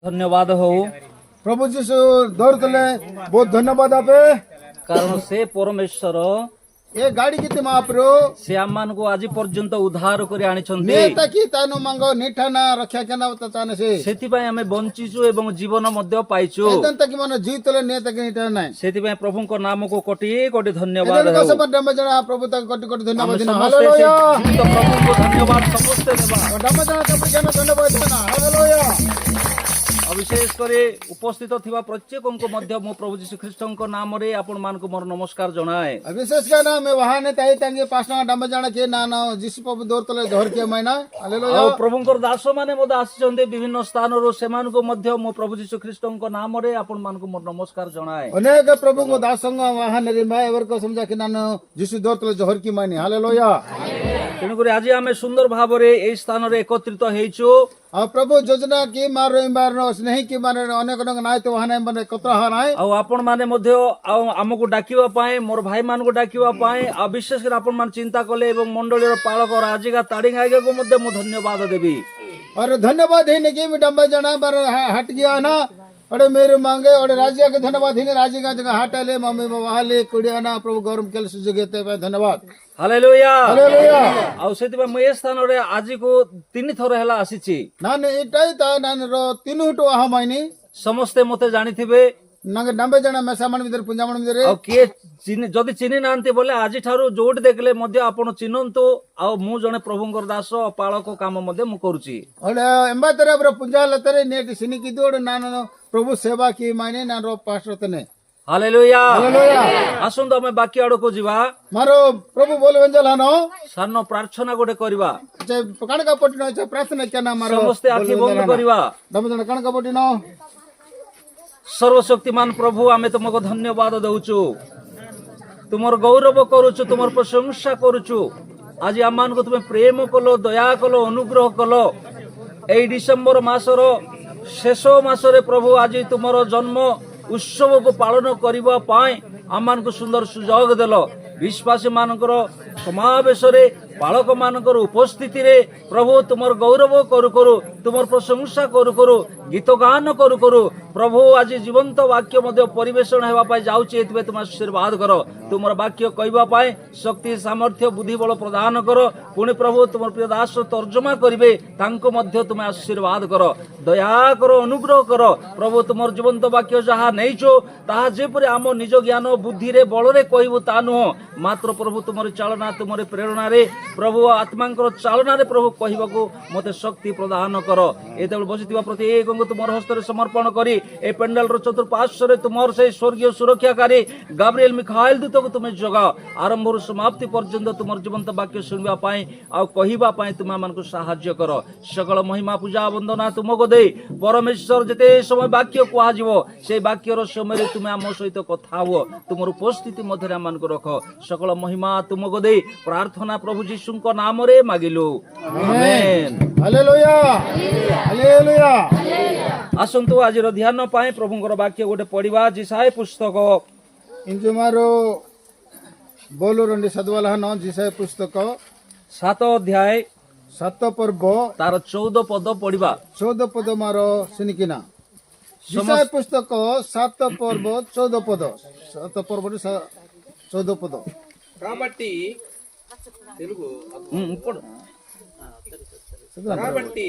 धन्यवाद हो प्रभु जीशु धरतले बहुत धन्यवाद आपे कारण से परमेश्वर ये गाड़ी किते महाप्रभु से आम मान को आज पर्यंत उद्धार कर आनिछन्ते नेता की तानो मांगो निठाना रक्षा करना ताने से सेतिबाई आमे बंचिछु एवं जीवन मध्य पाइछु एदन तक मन जीतले नेता की निठाना नाही सेतिबाई प्रभुको नामको कोटि कोटि धन्यवाद एदन हो को सब डमजना प्रभु तक कोटि कोटि धन्यवाद आमे दिना समस्ते से हालेलुया जीवित प्रभुको धन्यवाद समस्ते देबा डमजना तब जन धन्यवाद दिना हालेलुया विशेष करे उपस्थित थिबा प्रत्येकको मध्य मो प्रभु जीशु ख्रीष्टको नामरे आपण मानको मोर नमस्कार जनाए विशेष कर ना मैं वहां ने ताई तंगे पासना डमजना के नानो जीशु प्रभु धरतले धर के मैना हालेलुया आ प्रभुଙ୍କର ଦାସ ମାନେ ମଧ୍ୟ ଆସିଛନ୍ତି ବିଭିନ୍ନ ସ୍ଥାନରୁ ସେମାନଙ୍କୁ ମଧ୍ୟ ମୋ ପ୍ରଭୁ ଯୀଶୁ ଖ୍ରୀଷ୍ଟଙ୍କ ନାମରେ ଆପଣ ମାନଙ୍କୁ ମୋର ନମସ୍କାର ଜଣାଏ अनेक प्रभु को दासंग वहां ने मैं एवर को समझा कि नानो जीशु धरतले धर की मैनी हालेलुया ତେଣୁକରି ଆଜି ଆମେ ସୁନ୍ଦର ଭାବରେ ଏଇ ସ୍ଥାନରେ ଏକତ୍ରିତ ହେଇଛୁ और प्रभु योजना की मार स्नेही की मारे अनेक अनेक नाय तो वहां माने कतरा नाय ଆଉ ଆପଣ ମାନେ ମଧ୍ୟ ଆଉ ଆମକୁ ଡାକିବା ପାଇଁ ମୋର ଭାଇ ମାନଙ୍କୁ ଡାକିବା ପାଇଁ ଆଉ ବିଶେଷ କରି ଆପଣ ମାନେ ଚିନ୍ତା କଲେ ଏବଂ ମଣ୍ଡଳୀର ପାଳକ ରାଜିକା ତାଡିଂ ଆଜ୍ଞାକୁ ମଧ୍ୟ ମୁଁ ଧନ୍ୟବାଦ ଦେବି और धन्यवाद ही नहीं कि डम्बा जना पर हट गया ना अरे मेरे मांगे और राज्य के धन्यवाद ही राज्य का जगह हटाले मम्मी वहाले कुड़िया ना प्रभु गौरव के सुजोग देते धन्यवाद ହାଲେଲୁୟା हालेलुया ଆଉ ସେଥିପାଇଁ ମୁଁ ଏ ସ୍ଥାନରେ ଆଜିକୁ 3 ଥର ହେଲା ଆସିଛି नान इटाई ता नान रो तीन हुटो आहा माइनी ସମସ୍ତେ ମୋତେ ଜାଣିଥିବେ नंगे डम्बे जना मेसामन मिदर पुंजामन मिदर ଆଉ କିଏ ଯଦି ଚିହ୍ନି ନାହାନ୍ତି ବୋଲେ ଆଜି ଠାରୁ ଯୋଉଠି ଦେଖିଲେ ମଧ୍ୟ ଆପଣ ଚିହ୍ନନ୍ତୁ ଆଉ ମୁଁ ଜଣେ ପ୍ରଭୁଙ୍କର ଦାସ ପାଳକ କାମ ମଧ୍ୟ ମୁଁ କରୁଛି और एम्बा तेरे पर पुंजा लतरे नेट सिनी की दोड़ नान प्रभु सेवा की मायने नान रो पास्टर तने ହାଲେଲୁୟା हालेलुया ଆସନ୍ତୁ ଆମେ ବାକି ଆଡକୁ ଯିବା मारो प्रभु बोल वंजल हानो ସାନ ପ୍ରାର୍ଥନା ଗୋଟେ କରିବା कण का पटिनो प्रार्थना क्या ना मारो ସମସ୍ତେ ଆଖି ବନ୍ଦ କରିବା डम्बे जना कण का पटिनो ସର୍ବଶକ୍ତିମାନ ପ୍ରଭୁ ଆମେ ତୁମକୁ ଧନ୍ୟବାଦ ଦଉଛୁ ତୁମର ଗୌରବ କରୁଛୁ ତୁମର ପ୍ରଶଂସା କରୁଛୁ ଆଜି ଆମମାନଙ୍କୁ ତୁମେ ପ୍ରେମ କଲ ଦୟା କଲ ଅନୁଗ୍ରହ କଲ ଏଇ ଡିସେମ୍ବର ମାସର ଶେଷ ମାସରେ ପ୍ରଭୁ ଆଜି ତୁମର ଜନ୍ମ ଉତ୍ସବକୁ ପାଳନ କରିବା ପାଇଁ ଆମମାନଙ୍କୁ ସୁନ୍ଦର ସୁଯୋଗ ଦେଲ ବିଶ୍ୱାସୀ ମାନଙ୍କର ସମାବେଶରେ ପାଳକ ମାନଙ୍କର ଉପସ୍ଥିତିରେ ପ୍ରଭୁ ତୁମର ଗୌରବ କରୁ କରୁ ତୁମର ପ୍ରଶଂସା କରୁ କରୁ ଗୀତ ଗାନ କରୁ କରୁ ପ୍ରଭୁ ଆଜି ଜୀବନ୍ତ ବାକ୍ୟ ମଧ୍ୟ ପରିବେଷଣ ହେବା ପାଇଁ ଯାଉଛି ଏଥିପାଇଁ ତୁମ ଆଶୀର୍ବାଦ କର ତୁମର ବାକ୍ୟ କହିବା ପାଇଁ ଶକ୍ତି ସାମର୍ଥ୍ୟ ବୁଦ୍ଧି ବଳ ପ୍ରଦାନ କର ପୁଣି ପ୍ରଭୁ ତୁମର ପ୍ରିୟ ଦାସ ତର୍ଜମା କରିବେ ତାଙ୍କୁ ମଧ୍ୟ ତୁମେ ଆଶୀର୍ବାଦ କର ଦୟା କର ଅନୁଗ୍ରହ କର ପ୍ରଭୁ ତୁମର ଜୀବନ୍ତ ବାକ୍ୟ ଯାହା ନେଇଛ ତାହା ଯେପରି ଆମ ନିଜ ଜ୍ଞାନ ବୁଦ୍ଧିରେ ବଳରେ କହିବୁ ତା ନୁହଁ ମାତ୍ର ପ୍ରଭୁ ତୁମର ଚାଳନା ତୁମର ପ୍ରେରଣାରେ ପ୍ରଭୁ ଆତ୍ମାଙ୍କର ଚାଳନାରେ ପ୍ରଭୁ କହିବାକୁ ମୋତେ ଶକ୍ତି ପ୍ରଦାନ କର ଏତେବେଳେ ବସିଥିବା ପ୍ରତ୍ୟେକଙ୍କୁ ତୁମର ହସ୍ତରେ ସମର୍ପଣ କରି ଏ ପେଣ୍ଡାଲର ଚତୁଃପାର୍ଶ୍ୱରେ ତୁମର ସେହି ସ୍ୱର୍ଗୀୟ ସୁରକ୍ଷାକାରୀ ଗାବ୍ରିଏଲ ମିଖାଏଲ ଦୂତକୁ ତୁମେ ଯୋଗାଅ ଆରମ୍ଭରୁ ସମାପ୍ତି ପର୍ଯ୍ୟନ୍ତ ତୁମର ଜୀବନ୍ତ ବାକ୍ୟ ଶୁଣିବା ପାଇଁ ଆଉ କହିବା ପାଇଁ ତୁମ ମାନଙ୍କୁ ସାହାଯ୍ୟ କର ସକଳ ମହିମା ପୂଜା ବନ୍ଦନା ତୁମକୁ ଦେଇ ପରମେଶ୍ୱର ଯେତେ ସମୟ ବାକ୍ୟ କୁହାଯିବ ସେଇ ବାକ୍ୟର ସମୟରେ ତୁମେ ଆମ ସହିତ କଥା ହୁଅ ତୁମର ଉପସ୍ଥିତି ମଧ୍ୟରେ ଆମମାନଙ୍କୁ ରଖ ସକଳ ମହିମା ତୁମକୁ ଦେଇ ପ୍ରାର୍ଥନା ପ୍ରଭୁ ଯୀଶୁଙ୍କ ନାମରେ ମାଗିଲୁ ଆମେନ୍ हालेलुया हालेलुया ଆସନ୍ତୁ ଆଜିର ଧ୍ୟାନ ପାଇଁ ପ୍ରଭୁଙ୍କର ବାକ୍ୟ ଗୋଟେ ପଢିବା ଜିସାୟ ପୁସ୍ତକ इंजु मारो बोलो रंडी सदवाला हानो जिसाय पुस्तक 7 ଅଧ୍ୟାୟ 7 पर्व ତାର 14 ପଦ ପଢିବା 14 पद मारो सिनिकिना जिसाय पुस्तक 7 पर्व 14 पद 7 पर्व 14 पद కాబట్టి తెలుగు ପଢ। కాబట్టి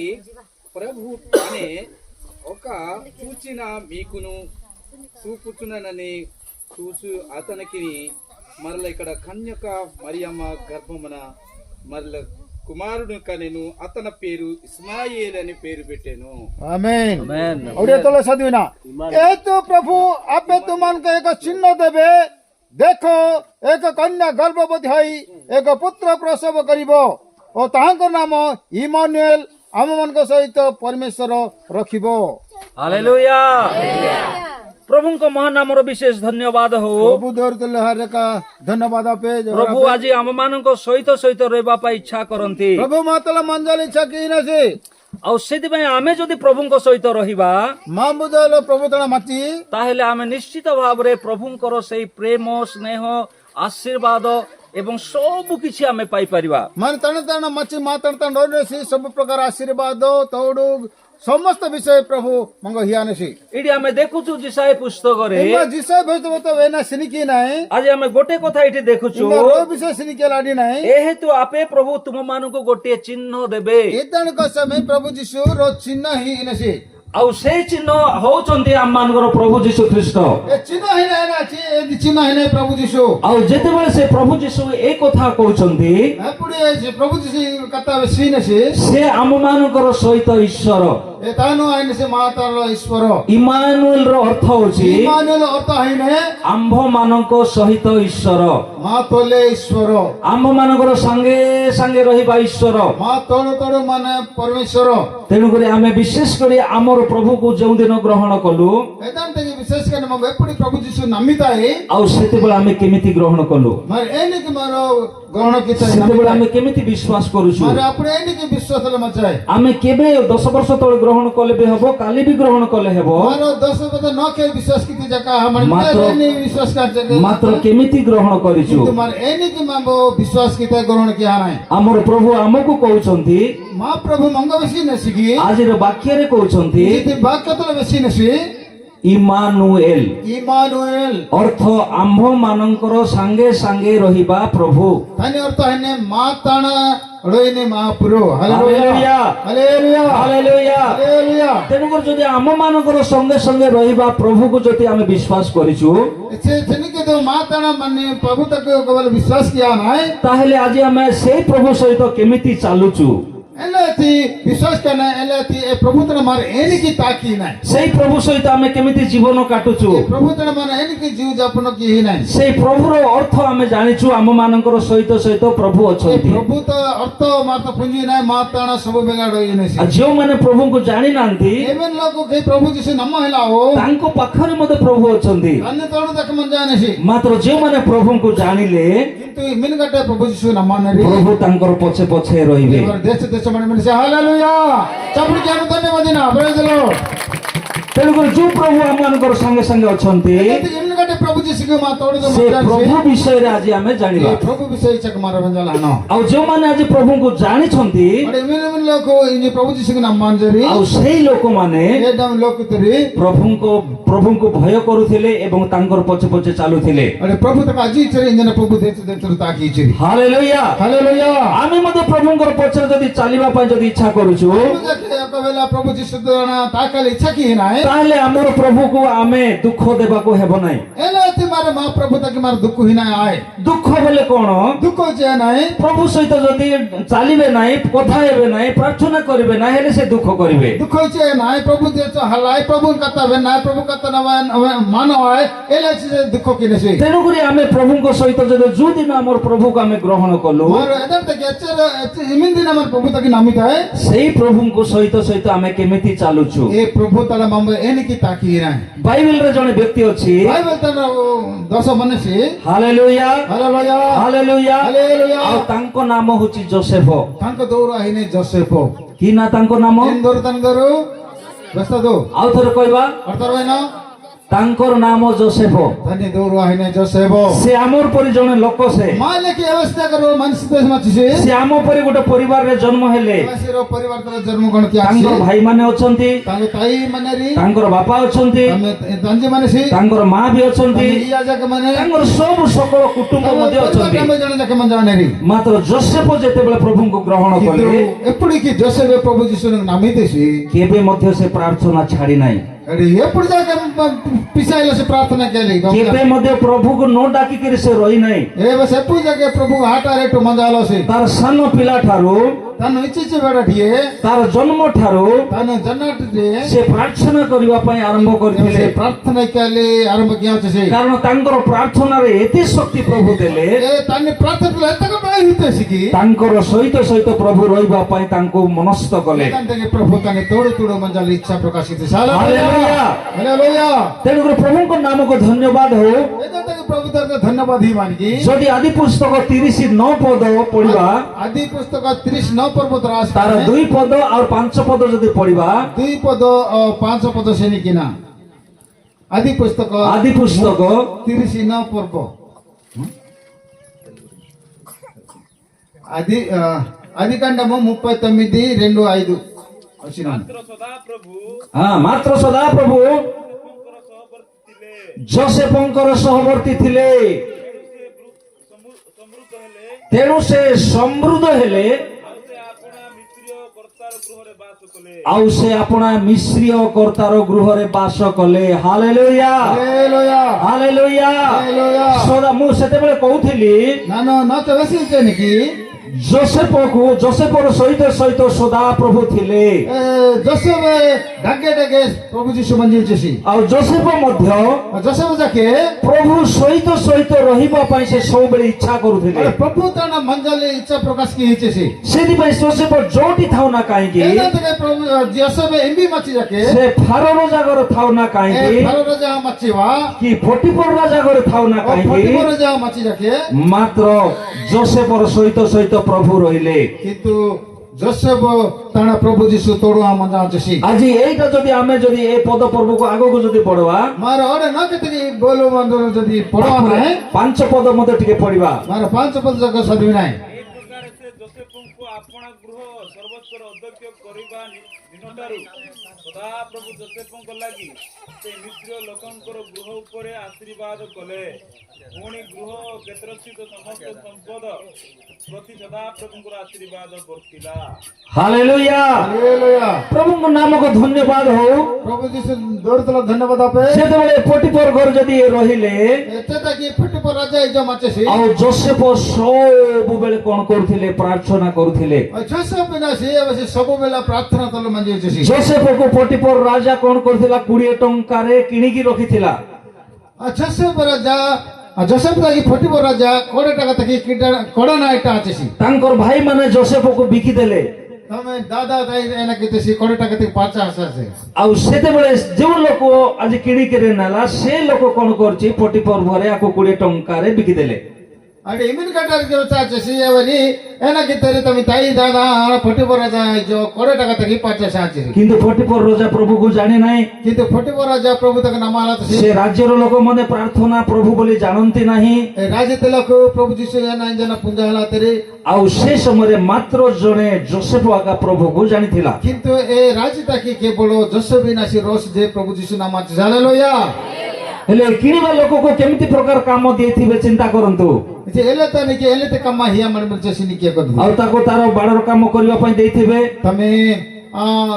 ప్రభు అనే ఒక చూచిన మీకును చూపుచునని చూసు అతనికి మరల ఇక్కడ కన్యక మరియమ్మ గర్భమున మరల కుమారుడు కనెను అతని పేరు ఇస్మాయిల్ అని పేరు పెట్టాను आमेन ଆମେନ୍ औड़े तले सदविना ए तो प्रभु आपे तुमन के एक चिन्ह देबे देखो एक कन्या गर्भवती हई एक पुत्र प्रसव करिबो ओ ताहांकर नाम इमानुएल आम मन सहित परमेश्वर रखिबो ହାଲେଲୁୟା ପ୍ରଭୁଙ୍କ ମହାନାମର ବିଶେଷ ଧନ୍ୟବାଦ ହଉ प्रभु दौर तले हर का धन्यवाद आपे ପ୍ରଭୁ ଆଜି ଆମମାନଙ୍କ ସହିତ ସହିତ ରହିବା ପାଇଁ ଇଚ୍ଛା କରନ୍ତି प्रभु मातला मंजल इच्छा की नसे ଆଉ ସେଥିପାଇଁ ଆମେ ଯଦି ପ୍ରଭୁଙ୍କ ସହିତ ରହିବା मां बुदल प्रभु तना माची ତାହେଲେ ଆମେ ନିଶ୍ଚିତ ଭାବରେ ପ୍ରଭୁଙ୍କର ସେଇ ପ୍ରେମ ସ୍ନେହ ଆଶୀର୍ବାଦ ଏବଂ ସବୁ କିଛି ଆମେ ପାଇପାରିବା मन तन तन मची मातन तन रोने से सब प्रकार आशीर्वाद तौड़ू ସମସ୍ତ ବିଷୟ ପ୍ରଭୁ ମଙ୍ଗ ହିଆନେସି ଏଠି ଆମେ ଦେଖୁଛୁ ଜିସାଏ ପୁସ୍ତକରେ ଏମା ଜିସୟ ଭବିଷ୍ୟତ ଏନା ସିନିକି ନାହିଁ ଆଜି ଆମେ ଗୋଟେ କଥା ଏଠି ଦେଖୁଛୁ ଏମା ରୋ ବିଷୟ ସିନିକି ଲାଡି ନାହିଁ ଏହେତୁ ଆପେ ପ୍ରଭୁ ତୁମ ମାନଙ୍କୁ ଗୋଟିଏ ଚିହ୍ନ ଦେବେ ଏତାଣକ ସମୟ ପ୍ରଭୁ ଯୀଶୁ ର ଚିହ୍ନ ହିଁ ଇନେସି ଆଉ ସେଇ ଚିହ୍ନ ହଉଛନ୍ତି ଆମ ମାନଙ୍କର ପ୍ରଭୁ ଯୀଶୁ ଖ୍ରୀଷ୍ଟ ଏ ଚିହ୍ନ ହିଁ ନାହିଁ ଅଛି ଏ ଚିହ୍ନ ହିଁ ନାହିଁ ପ୍ରଭୁ ଯୀଶୁ ଆଉ ଯେତେବେଳେ ସେ ପ୍ରଭୁ ଯୀଶୁ ଏ କଥା କହୁଛନ୍ତି ଏପଟେ ସେ ପ୍ରଭୁ ଯୀଶୁ କଥା ସିନେସି ସେ ଆମ ମାନଙ୍କର ସହିତ ଈଶ୍ୱର ଏ ତାନୁ ଆଇନେ ସେ ମାତାର ଈଶ୍ୱର ଇମାନୁଏଲ ର ଅର୍ଥ ହଉଛି ଇମାନୁଏଲ ଅର୍ଥ ଆଇନେ ଆମ୍ଭ ମାନଙ୍କ ସହିତ ଈଶ୍ୱର ମା ତୋଲେ ଈଶ୍ୱର ଆମ୍ଭ ମାନଙ୍କର ସାଙ୍ଗେ ସାଙ୍ଗେ ରହିବା ଈଶ୍ୱର ମା ତୋଳ ତୋଳ ମାନେ ପରମେଶ୍ୱର ତେଣୁକରି ଆମେ ବିଶେଷ କରି ଆମର ପ୍ରଭୁକୁ ଯେଉଁ ଦିନ ଗ୍ରହଣ କଲୁ ଏଦାନ୍ତ ବିଶେଷ କରି ମୁଁ ଏପଟେ ପ୍ରଭୁ ଯୀଶୁ ନମିତାଏ ଆଉ ସେତେବେଳେ ଆମେ କେମିତି ଗ୍ରହଣ କଲୁ ମାର ଏନିକି ମାର ଗ୍ରହଣ କିତା ସେତେବେଳେ ଆମେ କେମିତି ବିଶ୍ୱାସ କରୁଛୁ ମାର ଆପଣ ଏନିକି ବିଶ୍ୱାସ ହେଲେ ମଚାଏ ଆମେ କେବେ 10 ବର୍ଷ ତଳେ ଗ୍ରହଣ କଲେ ବି ହବ କାଲି ବି ଗ୍ରହଣ କଲେ ହେବ ମାର 10 ବଦ ନ କେ ବିଶ୍ୱାସ କିତି ଜାକା ଆମର ମାତ୍ର- ଏନି ବିଶ୍ୱାସ କାचे ମାତ୍ର କେମିତି ଗ୍ରହଣ କରିଛୁ କିନ୍ତୁ ମାର ଏନିକି ମାମ୍ବो ବିଶ୍ୱାସ କିତା ଗ୍ରହଣ କିଆ ନାହିଁ ଆମର ପ୍ରଭୁ ଆମକୁ କହୁଛନ୍ତି ମା ପ୍ରଭୁ ମଙ୍ଗ ବେଶୀ ନେସିକି ଆଜିର ବାକ୍ୟରେ କହୁଛନ୍ତି ଯଦି ବାକ୍ୟ ତଳେ ବେଶୀ ନେସି ଇମାନୁଏଲ ଇମାନୁଏଲ ଅର୍ଥ ଆମ୍ଭ ମାନଙ୍କର ସାଙ୍ଗେ ସାଙ୍ଗେ ରହିବା ପ୍ରଭୁ ତାନି ଅର୍ଥ ହେନେ ମା ତାଣା ରଇନେ ମହାପୁରୁ ହାଲେଲୁୟା ହାଲେଲୁୟା ହାଲେଲୁୟା ହାଲେଲୁୟା ତେଣୁକରି ଯଦି ଆମ ମାନଙ୍କର ସଙ୍ଗେ ସଙ୍ଗେ ରହିବା ପ୍ରଭୁକୁ ଯଦି ଆମେ ବିଶ୍ୱାସ କରିଛୁ ସେ ସେନିକେ ତ ମା ତାଣା ମାନେ ପ୍ରଭୁ ତାକୁ କେବଳ ବିଶ୍ୱାସ କିଆ ନାହିଁ ତାହେଲେ ଆଜି ଆମେ ସେଇ ପ୍ରଭୁ ସହିତ କେମିତି ଚାଲୁଛୁ ଏଲାତି ବିଶ୍ୱାସ କନା ଏଲାତି ଏ ପ୍ରଭୁ ତଣ ମାର ଏନିକି ତାକି ନାହିଁ ସେଇ ପ୍ରଭୁ ସହିତ ଆମେ କେମିତି ଜୀବନ କାଟୁଛୁ ଏ ପ୍ରଭୁ ତଣ ମାନେ ଏନିକି ଜୀବ ଯାପନ କି ନାହିଁ ସେଇ ପ୍ରଭୁର ଅର୍ଥ ଆମେ ଜାଣିଛୁ ଆମ ମାନଙ୍କର ସହିତ ସହିତ ପ୍ରଭୁ ଏ ଅଛନ୍ତି ପ୍ରଭୁ ତ ଅର୍ଥ ମା ତ ପୁଞ୍ଜି ନାହିଁ ମା ତାଣା ସବୁ ବେଗାଡ ଇନେସି ଆଉ ଯେଉଁମାନେ ପ୍ରଭୁଙ୍କୁ ଜାଣିନାହାନ୍ତି ଏମେନ୍ ଲୋକ କେ ପ୍ରଭୁ ଯୀଶୁ ନାମ ହେଲା ଓ ତାଙ୍କ ପାଖରେ ମଧ୍ୟ ପ୍ରଭୁ ଅଛନ୍ତି ଅନ୍ୟ ତଣ ତାକ ମନ ଜାନେସି ମାତ୍ର ଯେଉଁମାନେ ପ୍ରଭୁଙ୍କୁ ଜାଣିଲେ କିନ୍ତୁ ଇମିନ ଗଟେ ପ୍ରଭୁ ଯୀଶୁ ନାମ ନେରି ପ୍ରଭୁ ତାଙ୍କର ପଛେ ପଛେ ରହିବେ ଦେଶ ଦେଶ ମାନେ ମାନେ ହାଲେଲୁୟା ଚାପୁଡ଼ି କି ଆମେ ଧନ୍ୟବାଦ ନା ପ୍ରେଜ ଦ ଲର୍ଡ ତେଣୁକରି ଯୋଉ ପ୍ରଭୁ ଆମ ମାନଙ୍କର ସାଙ୍ଗେ ସାଙ୍ଗେ ଅଛନ୍ତି ଇମିନ ଗଟେ ପ୍ରଭୁ ଯୀଶୁ କେ ମା ତୋଡ଼ ସେ ପ୍ରଭୁ ବିଷୟରେ ଆଜି ଆମେ ଜାଣିବା ପ୍ରଭୁ ବିଷୟ ଚକ ମାର ଭଞ୍ଜଲ ଆନ ଆଉ ଯେଉଁମାନେ ଆଜି ପ୍ରଭୁଙ୍କୁ ଜାଣିଛନ୍ତି ଅଡେ ଇମିନ ଇମିନ ଲୋକ ଇନି ପ୍ରଭୁ ଯୀଶୁ କେ ନାମ ମାନଜରି ଆଉ ସେଇ ଲୋକମାନେ ଏ ଦମ ଲୋକ ତରି ପ୍ରଭୁଙ୍କୁ ଭୟ କରୁଥିଲେ ଏବଂ ତାଙ୍କର ପଛେ ପଛେ ଚାଲୁଥିଲେ ଅଡେ ପ୍ରଭୁ ତକ ଆଜି ଇଚରେ ଇଞ୍ଜନ ପ୍ରଭୁ ଦେଚ ଦେଚ ତାକି ଇଚରି ହାଲେଲୁୟା ହାଲେଲୁୟା ଆମେ ମଧ୍ୟ ପ୍ରଭୁଙ୍କର ପଛରେ ଯଦି ଚାଲିବା ପାଇଁ ଯଦି ଇଚ୍ଛା କରୁଛୁ କବେଲା ପ୍ରଭୁ ଯୀଶୁ ଦନା ତାକାଲେ ଇଚ୍ଛା କି ନାହିଁ ତାହେଲେ ଆମର ପ୍ରଭୁକୁ ଆମେ ଦୁଃଖ ଦେବାକୁ ହେବ ନାହିଁ ଏଲା ତି ମାର ମା ପ୍ରଭୁ ତାକି ମାର ଦୁଃଖ ହି ନାହିଁ ଆଏ ଦୁଃଖ ବୋଲେ କଣ ଦୁଃଖ ଯେ ନାହିଁ ପ୍ରଭୁ ସହିତ ଯଦି ଚାଲିବେ ନାହିଁ କଥା ହେବେ ନାହିଁ ପ୍ରାର୍ଥନା କରିବେ ନାହିଁ ହେଲେ ସେ ଦୁଃଖ କରିବେ दुख होइछे नाय प्रभु देच हलाय प्रभु कथा वे नाय प्रभु कथा मान आए एले से दुख किने से ତେଣୁକରି ଆମେ ପ୍ରଭୁଙ୍କ ସହିତ ଯଦି ଯୋଉ ଦିନ ଆମର ପ୍ରଭୁକୁ ଆମେ ଗ୍ରହଣ କଲୁ मोर एदम तक एचर इमिन दिन हमर प्रभु तक नामित है ସେଇ ପ୍ରଭୁଙ୍କ ସହିତ ସହିତ ଆମେ କେମିତି ଚାଲୁଛୁ ए प्रभु तला मम एनिकी ताकी ना ବାଇବେଲରେ ଜଣେ ବ୍ୟକ୍ତି ଅଛି बाइबल तन 10 मने से ହାଲେଲୁୟା हालेलुया ହାଲେଲୁୟା हालेलुया ଆଉ ତାଙ୍କ ନାମ ହଉଛି ଯୋସେଫ तांक दौर आइने जोसेफ କି ନା ତାଙ୍କ ନାମ इन तन दरो बस्ता दो ଆଉ ଥରେ କହିବା अर्थर वैना ତାଙ୍କର ନାମ ଯୋସେଫ धन्य दौर आइने जोसेफ ସେ ଆମର ପରି ଜଣେ ଲୋକ ସେ माले की अवस्था करो मनुष्य देश मछि से ସେ ଆମ ପରି ଗୋଟେ ପରିବାରରେ ଜନ୍ମ ହେଲେ वासीरो परिवार तला जन्म गण की ତାଙ୍କର आसी ଭାଇମାନେ ଅଛନ୍ତି तांग ताई मनेरी ତାଙ୍କର ବାପା ଅଛନ୍ତି तमे तंजे मने से ତାଙ୍କର ମା ବି ଅଛନ୍ତି ଇୟା ଯାକ ମାନେ ତାଙ୍କର ସବୁ ସକଳ କୁଟୁମ୍ବ ମଧ୍ୟ ଅଛନ୍ତି ଆମେ ଜଣେ ଯାକ ମାନେ ଜାଣେରି ମାତ୍ର ଯୋସେଫ ଯେତେବେଳେ ପ୍ରଭୁଙ୍କୁ ଗ୍ରହଣ କଲେ ఎప్పుడు కి జోసెఫ్ ప్రభు జీసును నమ్మితేసి କେବେ ମଧ୍ୟ ସେ ପ୍ରାର୍ଥନା ଛାଡି ନାହିଁ అడి ఎప్పుడు దాకా పిసాయిలో से प्रार्थना केली କେବେ ମଧ୍ୟ ପ୍ରଭୁକୁ ନ ଡାକିକିରି ସେ ରହି ନାହିଁ ఏ బస్ ఎప్పుడు దాకా ప్రభు ఆట రేటు మంజాలో से ତାର ସାନ ପିଲା ଠାରୁ తను ఇచ్చిచి బెడటియే ତାର ଜନ୍ମ ଠାରୁ తను జన్నటిదే ସେ ପ୍ରାର୍ଥନା କରିବା ପାଇଁ ଆରମ୍ଭ କରିଥିଲେ ప్రార్థన కేలి ఆరంభ కియాచసి କାରଣ ତାଙ୍କର ପ୍ରାର୍ଥନାରେ ଏତେ ଶକ୍ତି ପ୍ରଭୁ ଦେଲେ ఏ తన్ని ప్రార్థనలో ఎంతగా బాహితేసికి ତାଙ୍କର ସହିତ ସହିତ ପ୍ରଭୁ ରହିବା ପାଇଁ ତାଙ୍କୁ ମନସ୍ଥ କଲେ అంటే ప్రభు తన తోడు తోడు మంజాల ఇచ్చా ప్రకాశితే ହାଲେଲୁୟା హల్లెలూయా ତେଣୁକରି ପ୍ରଭୁଙ୍କ ନାମକୁ ଧନ୍ୟବାଦ ହଉ ఏదంటే ప్రభు తరగ ధన్యవాద ఈ వానికి ଯଦି ଆଦି ପୁସ୍ତକ 39 ପଦ ପଢିବା ଆଦି ପୁସ୍ତକ 39 ପର୍ବତ ରାସ୍ତା ତାର 2 ପଦ ଆଉ 5 ପଦ ଯଦି ପଢିବା 2 ପଦ 5 ପଦ ସେନିକିନା ଆଦି ପୁସ୍ତକ 39 ପର୍ବ ఆది కాండము 39:2-5 ଅଛି ନା ହଁ ମାତ୍ର ସଦାପ୍ରଭୁ ଯୋସେଫଙ୍କର ସହବର୍ତ୍ତୀ ଥିଲେ ତେଣୁ ସେ ସମୃଦ୍ଧ ହେଲେ ଆଉ ସେ ଆପଣା ମିଶ୍ରୀୟ କର୍ତ୍ତାର ଗୃହରେ ବାସ କଲେ ହାଲେଲୁୟା ହାଲେଲୁୟା ହାଲେଲୁୟା ହାଲେଲୁୟା ସଦା ମୁଁ ସେତେବେଳେ କହୁଥିଲି ನಾನು ನಾಚ ವೆಸಿಲ್ತೇನೆ ଯୋସେଫର ସହିତ ସହିତ ସଦାପ୍ରଭୁ ଥିଲେ जोसेफ ढाके ढाके प्रभु जीशु मंदिर चेसी ଆଉ ଯୋସେଫ ମଧ୍ୟ जोसेफ जाके ପ୍ରଭु ସହିତ ସହିତ ରହିବା ପାଇଁ ସେ ସବୁବେଳେ ଇଚ୍ଛା କରୁଥିଲେ अरे प्रभु ताना मंजले इच्छा प्रकाश की चेसी ସେଥିପାଇଁ ଯୋସେଫ ଯୋଉଠି ଥାଉ ନା କାହିଁକି एना तके प्रभु जोसेफ एमबी मची जाके ସେ ଫାରୋର ଜାଗାରେ ଥାଉ ନା କାହିଁକି फारो राजा मचीवा କି ଫଟିଫର ଜାଗାରେ ଥାଉ ନା और କାହିଁକି फटिफर राजा मची जाके ମାତ୍ର ଯୋସେଫର ସହିତ ସହିତ ପ୍ରଭୁ ରହିଲେ किंतु जोसेफ ताना प्रभु जीशु तोड़वा मंजा चेसी ଆଜି ଏଇଟା ଯଦି ଆମେ ଯଦି ଏ ପଦ ପର୍ବକୁ ଆଗକୁ ଯଦି ପଢବା मारो ओडे न केतनी बोलो मंदर जदी पड़वा नाही 5 ପଦ ମଧ୍ୟ ଟିକେ ପଢିବା मारो 5 पद जग सदवी नाही ଯୋସେଫଙ୍କୁ ଆପଣା ଗୃହ ସର୍ବୋଚ୍ଚର ଅଧ୍ୟକ୍ଷ କରିବା ଦିନଠାରୁ ସଦାପ୍ରଭୁ ଯୋସେଫଙ୍କ ଲାଗି ସେ ମିଶ୍ର ଲୋକଙ୍କର ଗୃହ ଉପରେ ଆଶୀର୍ବାଦ କଲେ ପୁଣି ଗୃହ କ୍ଷେତ୍ରସ୍ଥିତ ସମସ୍ତ ସମ୍ପଦ ପ୍ରତି ସଦାପ୍ରଭୁଙ୍କର ଆଶୀର୍ବାଦ ବର୍ତ୍ତିଲା ହାଲେଲୁୟା हालेलुया ପ୍ରଭୁଙ୍କ ନାମକୁ ଧନ୍ୟବାଦ ହଉ प्रभु जीशु दौड़तला धन्यवाद आपे ସେତେବେଳେ ପଟିଫର ଘର ଯଦି ରହିଲେ एते तक फटिफर राजा इजा मचेसी ଆଉ ଯୋସେଫ ସବୁବେଳେ କଣ କରୁଥିଲେ ପ୍ରାର୍ଥନା କରୁଥିଲେ जोसेफ बिना से बस सब बेला प्रार्थना तल मंजे चेसी ଯୋସେଫକୁ ପଟିଫର ରାଜା କଣ କରୁଥିଲା 20 ଟଙ୍କାରେ କିଣିକି ରଖିଥିଲା जोसेफ राजा जोसेफ तक फटिफर राजा कोड़े टका तक कोड़ा ना इटा चेसी ତାଙ୍କର ଭାଇମାନେ ଯୋସେଫକୁ ବିକିଦେଲେ तमे दादा दाई एना केतेसी कोड़े टका तक 50 से ଆଉ ସେତେବେଳେ ଯେଉଁ ଲୋକ ଆଜି କିଣିକିରି ନେଲା ସେ ଲୋକ କଣ କରୁଛି ପଟିଫର ଘରେ ଆକୁ 20 ଟଙ୍କାରେ ବିକିଦେଲେ अरे इमिन कटर जो चाचेसी एवरी एना केतेरे तमे ताई दादा फटिफर राजा जो कोड़े टका तक 50 आचे କିନ୍ତୁ ପଟିଫର ରାଜା ପ୍ରଭୁକୁ ଜାଣି ନାହିଁ किंतु फटिफर राजा प्रभु तक नामाला तो ସେ ରାଜ୍ୟର ଲୋକମାନେ ପ୍ରାର୍ଥନା ପ୍ରଭୁ ବୋଲି ଜାଣନ୍ତି ନାହିଁ राजे तिलक प्रभु जीशु एना जना पुंजा हला तेरे ଆଉ ସେ ସମୟରେ ମାତ୍ର ଜଣେ ଯୋସେଫ ଆକା ପ୍ରଭୁକୁ ଜାଣିଥିଲା किंतु ए राजी ताकि केवल जोसेफ नासी रोस जे प्रभु जीशु नाम हालेलुया ହେଲେ କିଣିବା ଲୋକକୁ କେମିତି ପ୍ରକାର କାମ ଦେଇଥିବେ ଚିନ୍ତା କରନ୍ତୁ जे एले तने के एले ते कमा हिया मन मन चेसी के कर ଆଉ ତାକୁ ତାର ବାଡର କାମ କରିବା ପାଇଁ ଦେଇଥିବେ तमे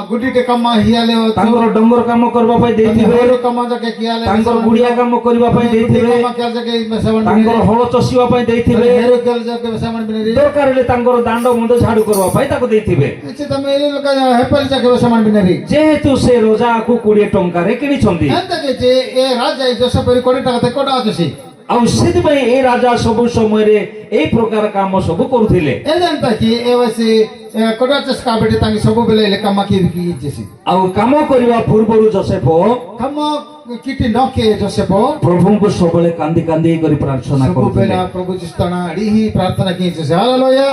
गुडी के कमा हिया ले ତାଙ୍କର ଡଙ୍ଗର କାମ କରିବା ପାଇଁ ଦେଇଥିବେ हेरो कमा जाके किया ले ତାଙ୍କର ଗୁଡିଆ କାମ କରିବା ପାଇଁ ଦେଇଥିବେ कमा क्या जाके सेवन ତାଙ୍କର ହଳ ଚଷିବା ପାଇଁ ଦେଇଥିବେ हेरो क्या जाके सेवन बिने ଦରକାର ହେଲେ ତାଙ୍କର ଦାଣ୍ଡ ମୁଣ୍ଡ ଝାଡୁ କରିବା ପାଇଁ ତାକୁ ଦେଇଥିବେ अच्छे तमे एले लोक हेपल जाके सेवन बिने ଯେହେତୁ ସେ ରୋଜାକୁ 20 ଟଙ୍କାରେ କିଣିଛନ୍ତି एंत के जे ए राजा जोसेफ री कोडी टका ते कोडा आछी ଆଉ ସେଥିପାଇଁ ଏ ରାଜା ସବୁ ସମୟରେ ଏଇ ପ୍ରକାର କାମ ସବୁ କରୁଥିଲେ एलेन ताकि ए वसी कोडा चस का बेटे ताकि सब बेले एले कमा की चेसी ଆଉ କାମ କରିବା ପୂର୍ବରୁ ଯୋସେଫ कमा किटी नके जोसेफ ପ୍ରଭୁଙ୍କୁ ସବୁବେଳେ କାନ୍ଦି କାନ୍ଦି କରି ପ୍ରାର୍ଥନା सब କରୁଥିଲେ बेला प्रभु जिस्ताना अड़ी ही प्रार्थना की चेसी हालेलुया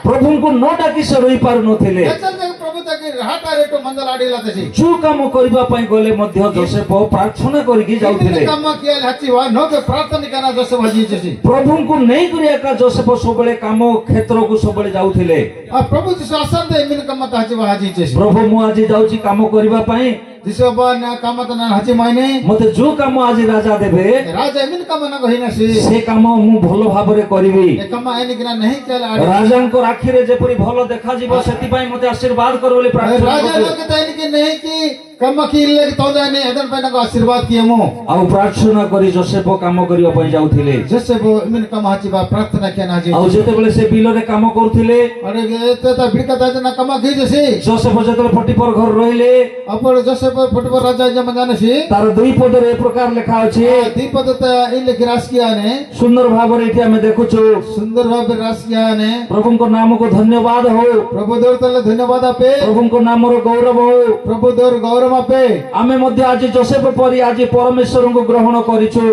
ପ୍ରଭୁଙ୍କୁ ନ ଡାକି ସେ ରହି ପାରୁନଥିଲେ एचल तक प्रभु तक हाटा रेटो मंदल आडी लातेसी ଯୋଉ କାମ କରିବା ପାଇଁ ଗଲେ ମଧ୍ୟ ଯୋସେଫ ପ୍ରାର୍ଥନା କରିକି ଯାଉଥିଲେ कमा किया हाची वा नो के प्रार्थना करना जोसेफ हजी चेसी ପ୍ରଭୁଙ୍କୁ ନେଇକରି ଏକା ଯୋସେଫ ସବୁବେଳେ କାମ କ୍ଷେତ୍ରକୁ ସବୁବେଳେ ଯାଉଥିଲେ आ प्रभु जिसु आसन दे मिन कमा हाची वा हाजी चेसी ପ୍ରଭୁ ମୁଁ ଆଜି ଯାଉଛି କାମ କରିବା ପାଇଁ जिसु बा ना कमा त ना हाची मायने ମତେ ଯୋଉ କାମ ଆଜି ରାଜା देବେ राजा मिन कमा ना कहिना सी ସେ କାମ ମୁଁ ଭଲ ଭାବରେ କରିବି ए कमा एनी किना नहीं केला आडी ରାଜାଙ୍କ ଆଖିରେ ଯେପରି ଭଲ ଦେଖାଯିବ ସେଥିପାଇଁ ମତେ ଆଶୀର୍ବାଦ କର ବୋଲି ପ୍ରାର୍ଥନା राजा କରୁଥିଲେ लोग तैन की नहीं की कमा की ले तो जाने एदन पे ना को आशीर्वाद किए मो ଆଉ ପ୍ରାର୍ଥନା କରି ଯୋସେଫ କାମ କରିବା ପାଇଁ ଯାଉଥିଲେ जोसेफ मिन कमा हाची बा प्रार्थना किया ना हाजी ଆଉ ଯେତେବେଳେ ସେ ବିଲରେ କାମ କରୁଥିଲେ अरे ये तो बिड़का ताजे ना कमा गई जैसे ଯୋସେଫ ଯେତେବେଳେ ପଟିଫର ଘର ରହିଲେ अपन जोसेफ फुटबॉल राजा जब जाने सी ତାର 2 ପଦରେ ଏ ପ୍ରକାର ଲେଖା ଅଛି दीपद इन लेके रास किया ने ସୁନ୍ଦର ଭାବରେ ଏଠି ଆମେ ଦେଖୁଛୁ सुंदर भाव रास किया ने ପ୍ରଭୁଙ୍କ ନାମକୁ ଧନ୍ୟବାଦ ହଉ प्रभु देव तले धन्यवाद आपे ପ୍ରଭୁଙ୍କ ନାମର ଗୌରବ ହଉ प्रभु देव गौरव आपे ଆମେ ମଧ୍ୟ ଆଜି ଯୋସେଫ ପରି ଆଜି ପରମେଶ୍ୱରଙ୍କୁ ଗ୍ରହଣ କରିଛୁ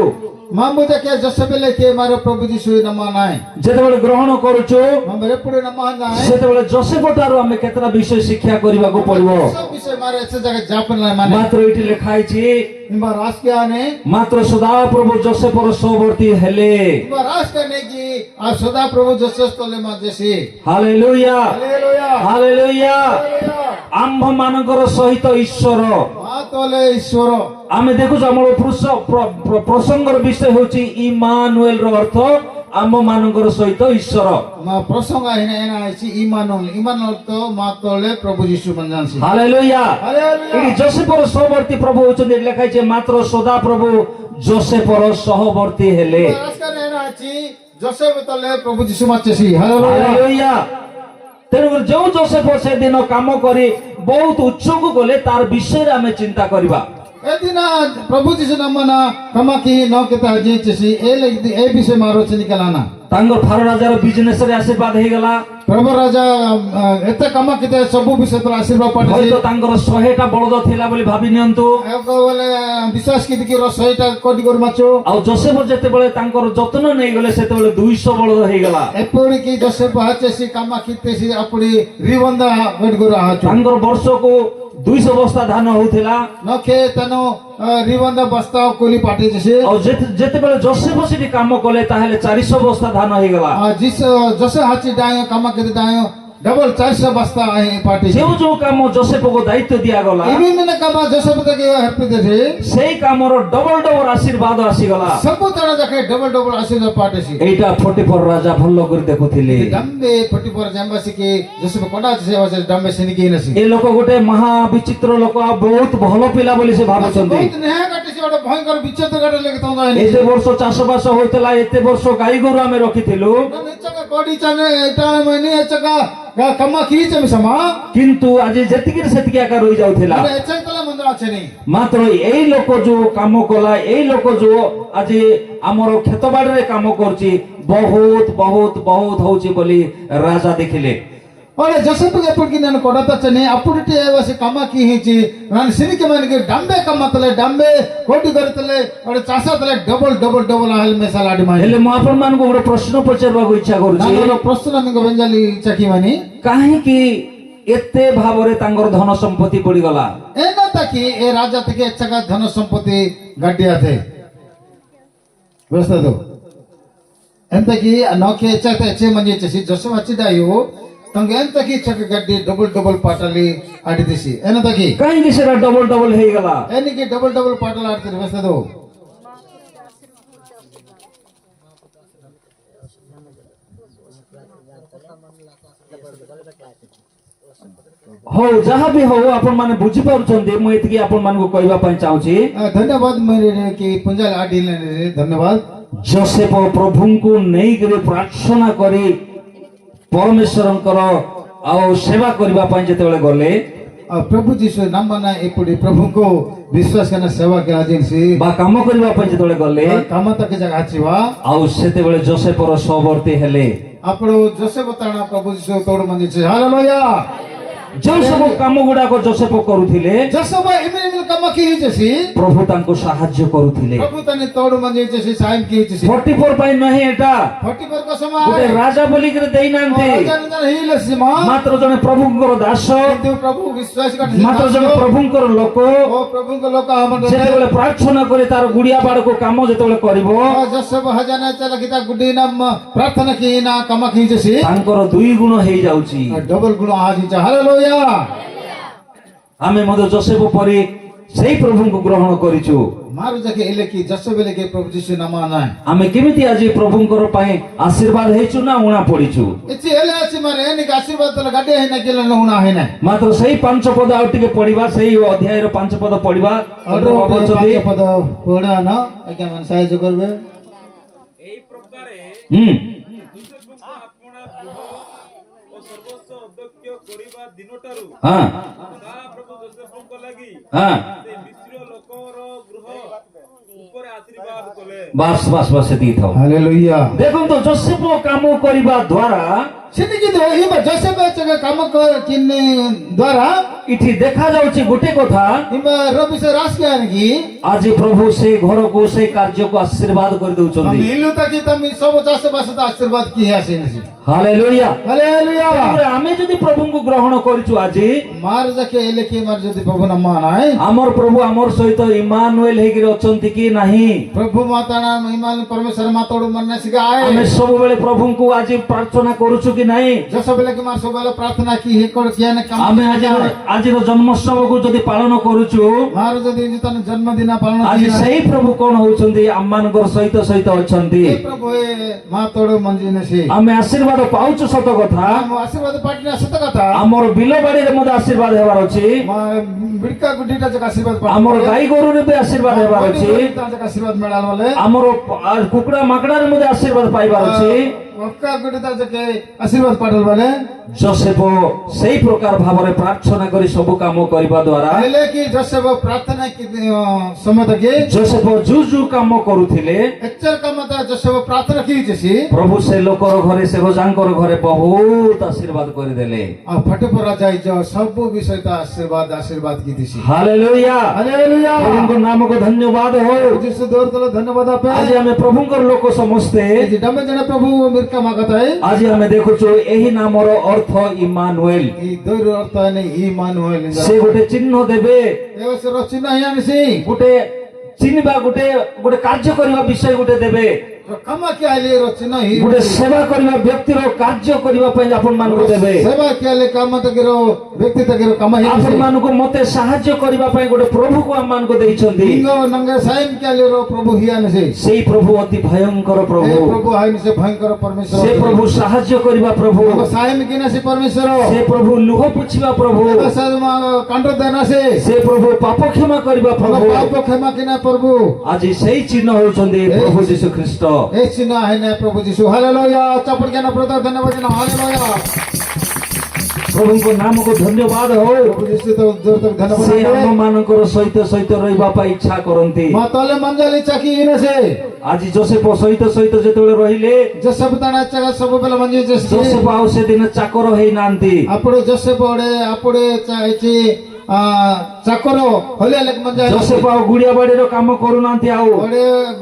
मामू के जोसेफ लेके मारो प्रभु जीशु नमा नाय ଯେତେବେଳେ ଗ୍ରହଣ କରୁଛୁ मामरे पुरे नमा नाय ସେତେବେଳେ ଯୋସେଫ ଠାରୁ ଆମେ କେତେଟା ବିଷୟ ଶିକ୍ଷା କରିବାକୁ ପଡିବ सब विषय मारे ऐसे जगह जापन लाय माने ମାତ୍ର ଏଠି ଲେଖା ହେଇଛି କିମ୍ବା ରାଜକିଆନେ ମାତ୍ର ସଦାପ୍ରଭୁ ଯୋସେଫର ସହବର୍ତ୍ତୀ ହେଲେ। କିମ୍ବା ରାଜକାନେ କି ଆଉ ସଦାପ୍ରଭୁ ଯୋସେଫ ତଲେ ମାଜେସି। Hallelujah hallelujah hallelujah. ହାଲେଲୁୟା। ଆମ୍ଭ ମାନଙ୍କର ସହିତ ଈଶ୍ୱର। ମା ତଲେ ଈଶ୍ୱର। ଆମେ ଦେଖୁଛୁ ଆମର ପ୍ରସଙ୍ଗର ବିଷୟ ହେଉଛି ଇମାନୁଏଲ ର ଅର୍ଥ ଆମ ମାନଙ୍କର ସହିତ ଈଶ୍ୱର। ମା ପ୍ରସଙ୍ଗ ଏଇନା ଏଇନା ଅଛି ଇମାନୁଏଲ। ଇମାନୁଏଲ ତ ମା ତଳେ ପ୍ରଭୁ ଯୀଶୁ ମଞ୍ଜାସି। ହାଲେଲୁୟା। ହାଲେଲୁୟା। ଏଠି ଯୋସେଫର ସହବର୍ତ୍ତୀ ପ୍ରଭୁ ହଉଛନ୍ତି, ଏଠି ଲେଖା ହେଇଛି ମାତ୍ର ସଦା ପ୍ରଭୁ ଯୋସେଫର ସହବର୍ତ୍ତୀ ହେଲେ। ରାଜକାନେ ଏଇନା ଅଛି ଯୋସେଫ ତଲେ ପ୍ରଭୁ ଯୀଶୁ ମାଚେସି। ହାଲେଲୁୟା। ହାଲେଲୁୟା। ତେଣୁକରି ଯୋଉ ଯୋସେଫ ସେଦିନ କାମ କରି ବହୁତ ଉଚ୍ଚକୁ ଗଲେ ତାର ବିଷୟରେ ଆମେ ଚିନ୍ତା କରିବା। ଏଦିନ ପ୍ରଭୁ ଯୀଶୁ ନାମନା କମାକି ନ କେତେ ହଜିଚେସି ଏ ବିଷୟ ମାର ଚିନିକଲାନା। ତାଙ୍କର ଫାରୋ ରାଜାର ବିଜନେସ ରେ ଆଶୀର୍ବାଦ ହେଇଗଲା। ପ୍ରଭୁ ରାଜା ଏତେ କାମ କେତେ ସବୁ ବିଷୟ ତର ଆଶୀର୍ବାଦ ପାଇଛି। ହয়তো ତାଙ୍କର 100ଟା ବଳଦ ଥିଲା ବୋଲି ଭାବି ନିଅନ୍ତୁ। ବୋଲେ ବିଶ୍ୱାସ କି ରସଇଟା କୋଟି କରି ମାଚୁ। ଆଉ ଯୋସେଫ ଯେତେବେଳେ ତାଙ୍କର ଯତ୍ନ ନେଇଗଲେ ସେତେବେଳେ 200 ବଳଦ ହେଇଗଲା। ଏପରିକି ଯୋସେଫ ହାଚେସି କାମା କିତେସି ଆପଣି ରିବନ୍ଧା କୋଟି କରି ଆହାଚୁ। ତାଙ୍କର ବର୍ଷକୁ 200 ବସ୍ତା ଧାନ ହଉଥିଲା। ନଖେ ତନ ରିବନ୍ଧା ବସ୍ତା କୋଲି ପାଟିଛି। ଆଉ ଯେତେବେଳେ ଯୋସେଫ ସେଠି କାମ କଲେ ତାହେଲେ 400 ବସ୍ତା ଧାନ ହେଇଗଲା। ଯୋସେଫ ହାଚି ଡାୟ କାମା କେତେ ଡାୟ ଡବଲ 400 ବସ୍ତା ପାଟିଛି। ଯୋଉ କାମ ଯୋସେଫକୁ ଦାୟିତ୍ୱ ଦିଆଗଲା ଏମିତି କାମ ଯୋସେଫ ତକେ ହେପି ଦେଛି। ସେଇ କାମର ଡବଲ ଆଶୀର୍ବାଦ ଆସିଗଲା। ସବୁ ତଣ ଦେଖେ ଡବଲ ଆଶୀର୍ବାଦ ପାଟିଛି। ଏଇଟା 44 ରାଜା ଭଲ କରି ଦେଖୁଥିଲେ। ଡମ୍ବେ 44 ଜାମ୍ବାସି କି ଯୋସେଫ କୋଡା ସେ ବସେ ଡମ୍ବେ ସେନି କି ନସି। ଏ ଲୋକ ଗୋଟେ ମହା ବିଚିତ୍ର ଲୋକ, ଆଉ ବହୁତ ଭଲ ପିଲା ବୋଲି ସେ ଭାବୁଛନ୍ତି। ବହୁତ ନେହା କାଟିଛି ଗୋଟେ ଭୟଙ୍କର ବିଚିତ୍ର କାଟେ ଲାଗି ତମ ଏ ଯେ ବର୍ଷ ଚାଷ ବାସ ହଉଥିଲା, ଏତେ ବର୍ଷ ଗାଈ ଗୋରୁ ଆମେ ରଖିଥିଲୁ, ଏଚକା କୋଡି ଚାନେ ଏଟା ମାନେ ଏଚକା କାମା କିଚେ ମିସମା। କିନ୍ତୁ ଆଜି ଯେତିକି ସେତିକି ଆକା ରହି ଯାଉଥିଲା। ମାନେ ଏଚକା ତଲା ମନ୍ଦ ଅଛି ନି। ମାତ୍ର ଏଇ ଲୋକ ଯୋଉ କାମ କଲା, ଏଇ ଲୋକ ଯୋଉ ଆଜି ଆମର କ୍ଷେତ ବାଡ଼ିରେ କାମ କରୁଛି, ବହୁତ ବହୁତ ବହୁତ ହଉଛି ବୋଲି ରାଜା ଦେଖିଲେ। ओले जोसेफ के पुट की नन कोडता चने अपुडटे वसे कामा की हिची नन सिनिके मन के डंबे कमतले डंबे कोटी करतले ओले चासा तले डबल आहल में सलाडी माई हेले म आपन मान को ଗୋଟେ ପ୍ରଶ୍ନ ପଚାରିବାକୁ ଇଚ୍ଛା କରୁଛି। नानो प्रश्न निको बेंजाली चकी मानी କାହିଁକି ଏତେ ଭାବରେ ତାଙ୍କର ଧନ ସମ୍ପତ୍ତି ପଡ଼ିଗଲା? एना तकी ए राजा तके चका धन संपत्ति गड्डिया थे व्यवस्था दो एंत की नोके चते चे मंजे चसी जोसेफ अचिदायो तंगे एंत की चक गड्डी डबल पाटली आडी दिसी एना तकी କାହିଁକି ସେଟା ଡବଲ ହେଇଗଲା? एनी की डबल पाटल आडते व्यवस्था दो ହଉ ଯାହା ବି ହଉ ଆପଣ ମାନେ ବୁଝି ପାରୁଛନ୍ତି, ମୁଁ ଏତିକି ଆପଣ ମାନଙ୍କୁ କହିବା ପାଇଁ ଚାହୁଁଛି। धन्यवाद मेरे की पुंजाल आडी रे धन्यवाद। ଯୋସେଫ ପ୍ରଭୁଙ୍କୁ ନେଇକରି ପ୍ରାର୍ଥନା କରି ପରମେଶ୍ୱରଙ୍କର ଆଉ ସେବା କରିବା ପାଇଁ ଯେତେବେଳେ ଗଲେ, प्रभु जीशु नाम ना एपुडी प्रभु को विश्वास करना सेवा के आजिनसी ବା କାମ କରିବା ପାଇଁ ଯେତେବେଳେ ଗଲେ, काम तक जगह आछिवा ଆଉ ସେତେବେଳେ ଯୋସେଫର ସହବର୍ତ୍ତୀ ହେଲେ। आपरो जोसेफ ताना प्रभु जीशु तोड़ मंजी छे हालेलुया। ଯେଉଁ ସବୁ କାମ ଗୁଡାକ ଯୋସେଫ କରୁଥିଲେ, जोसेफ इमिल काम की हिचसी ପ୍ରଭୁ ତାଙ୍କୁ ସାହାଯ୍ୟ କରୁଥିଲେ। प्रभु तने तोड़ मंजी छे साइन की हिचसी 44 ପାଇଁ ନାହିଁ, ଏଟା 44 को ଗୋଟେ समय ରାଜା ବୋଲିକରି ଦେଇନାହାନ୍ତି, राजा हिलसी मा ମାତ୍ର ଜଣେ ପ୍ରଭୁଙ୍କର ଦାସ, किंतु प्रभु विश्वास कर ମାତ୍ର ଜଣେ ପ୍ରଭୁଙ୍କର ଲୋକ ओ प्रभु को लोक हमर ଯେତେବେଳେ ପ୍ରାର୍ଥନା କରି ତାର ଗୁଡିଆ ବାଡକୁ କାମ ଯେତେବେଳେ କରିବ, जोसेफ हजाना चला किता गुडी नाम प्रार्थना की ना काम की हिचसी ତାଙ୍କର 2 ଗୁଣ ହେଇଯାଉଛି। डबल गुण आज हिच हालेलुया। ଆମେ ମଧ୍ୟ ଯୋସେଫ ପରି ସେଇ ପ୍ରଭୁଙ୍କୁ ଗ୍ରହଣ କରିଛୁ। मारो जाके एले की जोसेफ एले के प्रभु जीशु नाम ना ଆମେ କେମିତି ଆଜି ପ୍ରଭୁଙ୍କର ପାଇଁ ଆଶୀର୍ବାଦ ହେଇଛୁ ନା ଉଣା ପଡିଛୁ? इची एले अछि मारे एनी आशीर्वाद तले गाडे है ना केले नहुना है ना ମାତ୍ର ସେଇ 5 ପଦ ଆଉ ଟିକେ ପଢିବା, ସେଇ ଅଧ୍ୟାୟର 5 ପଦ ପଢିବା। और पद पढ़ा ना आज्ञा मन साहाय्य करबे ଏହି ପ୍ରକାରେ ଯୋସେଫଙ୍କୁ ଆପଣା ଗୃହ ଓ ସର୍ବସ୍ୱ ଅଧ୍ୟକ୍ଷ କରିବା ଦିନଠାରୁ ହଁ ପ୍ରଭୁ ଯୋସେଫଙ୍କ ଲାଗି ହଁ ସେ ମିଶ୍ର ଲୋକର ଗୃହ ଉପରେ ଆଶୀର୍ବାଦ କଲେ। ବାସ୍ ସେତିକି ଥାଉ। हालेलुया। ଦେଖନ୍ତୁ ଯୋସେଫ କାମ କରିବା ଦ୍ୱାରା सिनी की दो इबा जोसेफ के काम कर किन्ने द्वारा ଏଠି ଦେଖାଯାଉଛି ଗୋଟେ କଥା, इबा रबी से रास के आनगी ଆଜି ପ୍ରଭୁ ସେ ଘରକୁ ସେ କାର୍ଯ୍ୟକୁ ଆଶୀର୍ବାଦ हम କରିଦେଉଛନ୍ତି। इल्लू तक तम सब चासे बस आशीर्वाद की है सिनी ହାଲେଲୁୟା। ହାଲେଲୁୟା। ତାପରେ ଆମେ ଯଦି ପ୍ରଭୁଙ୍କୁ ଗ୍ରହଣ କରିଛୁ ଆଜି, ମାର ଯାକେ ଏଲେ କି ମାର ଯଦି ପ୍ରଭୁ ନାମ ନାହିଁ, ଆମର ପ୍ରଭୁ ଆମର ସହିତ ଇମାନୁଏଲ ହେଇକିରି ଅଛନ୍ତି କି ନାହିଁ? ପ୍ରଭୁ ମାତା ନାମ ଇମାନ ପରମେଶ୍ୱର ମାତୋଡୁ ମନେ ସିଗାଏ। ଆମେ ସବୁବେଳେ ପ୍ରଭୁଙ୍କୁ ଆଜି ପ୍ରାର୍ଥନା କରୁଛୁ କି ନାହିଁ? ଜସବେଲେ କି ମାର ସବୁବେଳେ ପ୍ରାର୍ଥନା କି ହେକଡ କିଆନେ କାମ ଆମେ ଆଜିର ଜନ୍ମୋତ୍ସବକୁ ଯଦି ପାଳନ କରୁଛୁ, ମାର ଯଦି ତନ ଜନ୍ମଦିନ ପାଳନ ଆଜି କିନା ସେଇ ପ୍ରଭୁ କଣ ହଉଛନ୍ତି? ଆମମାନଙ୍କର ସହିତ ଅଛନ୍ତି। ଏ ପ୍ରଭୁ ଏ ମାତୋଡୁ ମଞ୍ଜିନେ ସେ ଆମେ ଆଶୀର୍ବାଦ ପାଉଛୁ ସତ କଥା, ଆମ ଆଶୀର୍ବାଦ ପାଟିନା ସତ କଥା। ଆମର ବିଲ ବାଡିରେ ମଧ୍ୟ ଆଶୀର୍ବାଦ ହେବାର ଅଛି, ବିଡକା ଗୁଡିଟା ଯାକ ଆଶୀର୍ବାଦ ଆମର ଗାଈ ଗୋରୁରେ ବି ଆଶୀର୍ବାଦ ହେବାର ଅଛି, ଆଶୀର୍ବାଦ ମିଳାଲ ବୋଲେ ଆମର କୁକୁଡ଼ା ମାକଡାରେ ମଧ୍ୟ ଆଶୀର୍ବାଦ ପାଇବାର ଅଛି। ଅକା ଗୁଡିଟା ଯାକେ ଆଶୀର୍ବାଦ ପାଟଲ ବୋଲେ ଯୋସେଫ ସେଇ ପ୍ରକାର ଭାବରେ ପ୍ରାର୍ଥନା କରି ସବୁ କାମ କରିବା ଦ୍ୱାରା ହେଲେ କି ଯୋସେଫ ପ୍ରାର୍ଥନା କି ସମୟ କି ଯୋସେଫ ଯୋଉ କାମ କରୁଥିଲେ, ଏଚର କାମ ତା ଯୋସେଫ ପ୍ରାର୍ଥନା କି ହେଇଛି ପ୍ରଭୁ ସେ ଲୋକର ଘରେ ସେ ରୋଜାଙ୍କର ଘରେ ବହୁତ ଆଶୀର୍ବାଦ କରିଦେଲେ। ଆଉ ଫଟେପରା ଯାଇ ସବୁ ବିଷୟ ତା ଆଶୀର୍ବାଦ କି ଦିସି। ହାଲେଲୁୟା। ହାଲେଲୁୟା। ପ୍ରଭୁଙ୍କ ନାମକୁ ଧନ୍ୟବାଦ ହଉ। ଯୀଶୁ ଦୋର ତଲେ ଧନ୍ୟବାଦ ଆପେ। ଆଜି ଆମେ ପ୍ରଭୁଙ୍କର ଲୋକ ସମସ୍ତେ ଏ ଡାମେ ଜଣେ ପ୍ରଭୁ ମିର୍କା ମାଗତାଏ। ଆଜି ଆମେ ଦେଖୁଛୁ ଏହି ନାମର ଅର୍ଥ ଇମାନୁଏଲ। এই দৈর অর্থ নেই ইমানুয়েল। ସେ ଗୋଟେ ଚିହ୍ନ ଦେବେ, এবার রচনা হি আনিছি ଗୋଟେ ଚିହ୍ନିବା, ଗୋଟେ କାର୍ଯ୍ୟ କରିବା ବିଷୟ ଗୋଟେ ଦେବେ, কামা কি আইলে রচনা হি ଗୋଟେ ସେବା କରିବା ବ୍ୟକ୍ତିର କାର୍ଯ୍ୟ କରିବା ପାଇଁ ଆପଣ ମାନଙ୍କୁ ଦେବେ। সেবা কি আইলে কামা তকের ব্যক্তি তকের কামা হি ଆପଣ ମାନଙ୍କୁ ମତେ ସାହାଯ୍ୟ କରିବା ପାଇଁ ଗୋଟେ ପ୍ରଭୁକୁ ଆମମାନଙ୍କୁ ଦେଇଛନ୍ତି। লিঙ্গ নঙ্গে সাইম কি আইলে প্রভু হি আনিছি। ସେଇ ପ୍ରଭୁ ଅତି ଭୟଙ୍କର ପ୍ରଭୁ, এই প্রভু হাইনি সে ভয়ঙ্কর পরমেশ্বর। ସେ ପ୍ରଭୁ ସାହାଯ୍ୟ କରିବା ପ୍ରଭୁ, সাইম কি না সে পরমেশ্বর। ସେ ପ୍ରଭୁ ଲୁହ ପୋଛିବା ପ୍ରଭୁ, কাণ্ড দেনা সে ସେ ପ୍ରଭୁ ପାପ କ୍ଷମା କରିବା ପ୍ରଭୁ। পাপ ক্ষমা কিনা প্রভু। ଆଜି ସେଇ ଚିହ୍ନ ହଉଛନ୍ତି ପ୍ରଭୁ ଯୀଶୁ ଖ୍ରୀଷ୍ଟ। এই চিহ্ন হাইনে প্রভু যিশু। হালেলুয়া। চাপড় জ্ঞান প্রদান ধন্যবাদ। হালেলুয়া। ପ୍ରଭୁଙ୍କ ନାମକୁ ଧନ୍ୟବାଦ ହଉ। প্রভু যিশু তো জোর তক ধন্যবাদ। ସେ ଆମ ମାନଙ୍କର ସହିତ ରହିବା ପାଇଁ ଇଚ୍ଛା କରନ୍ତି। মা তলে মঞ্জালি চাকি ইনেছে। ଆଜି ଯୋସେଫ ସହିତ ଯେତେବେଳେ ରହିଲେ, ଜୋସେଫ ତାଣା ଚାକା ସବୁବେଳେ ମଞ୍ଜି ଯୋସେଫ ଆଉ ସେଦିନ ଚାକର ହେଇନାହାନ୍ତି। ଆପଣ ଜୋସେଫ ଆପଣ ଚାଇଛି ଚାକର ହଲିଆ ଲେଖ ମଞ୍ଜା ଯୋସେଫ ଆଉ ଗୁଡିଆ ବାଡିର କାମ କରୁନାହାନ୍ତି, ଆଉ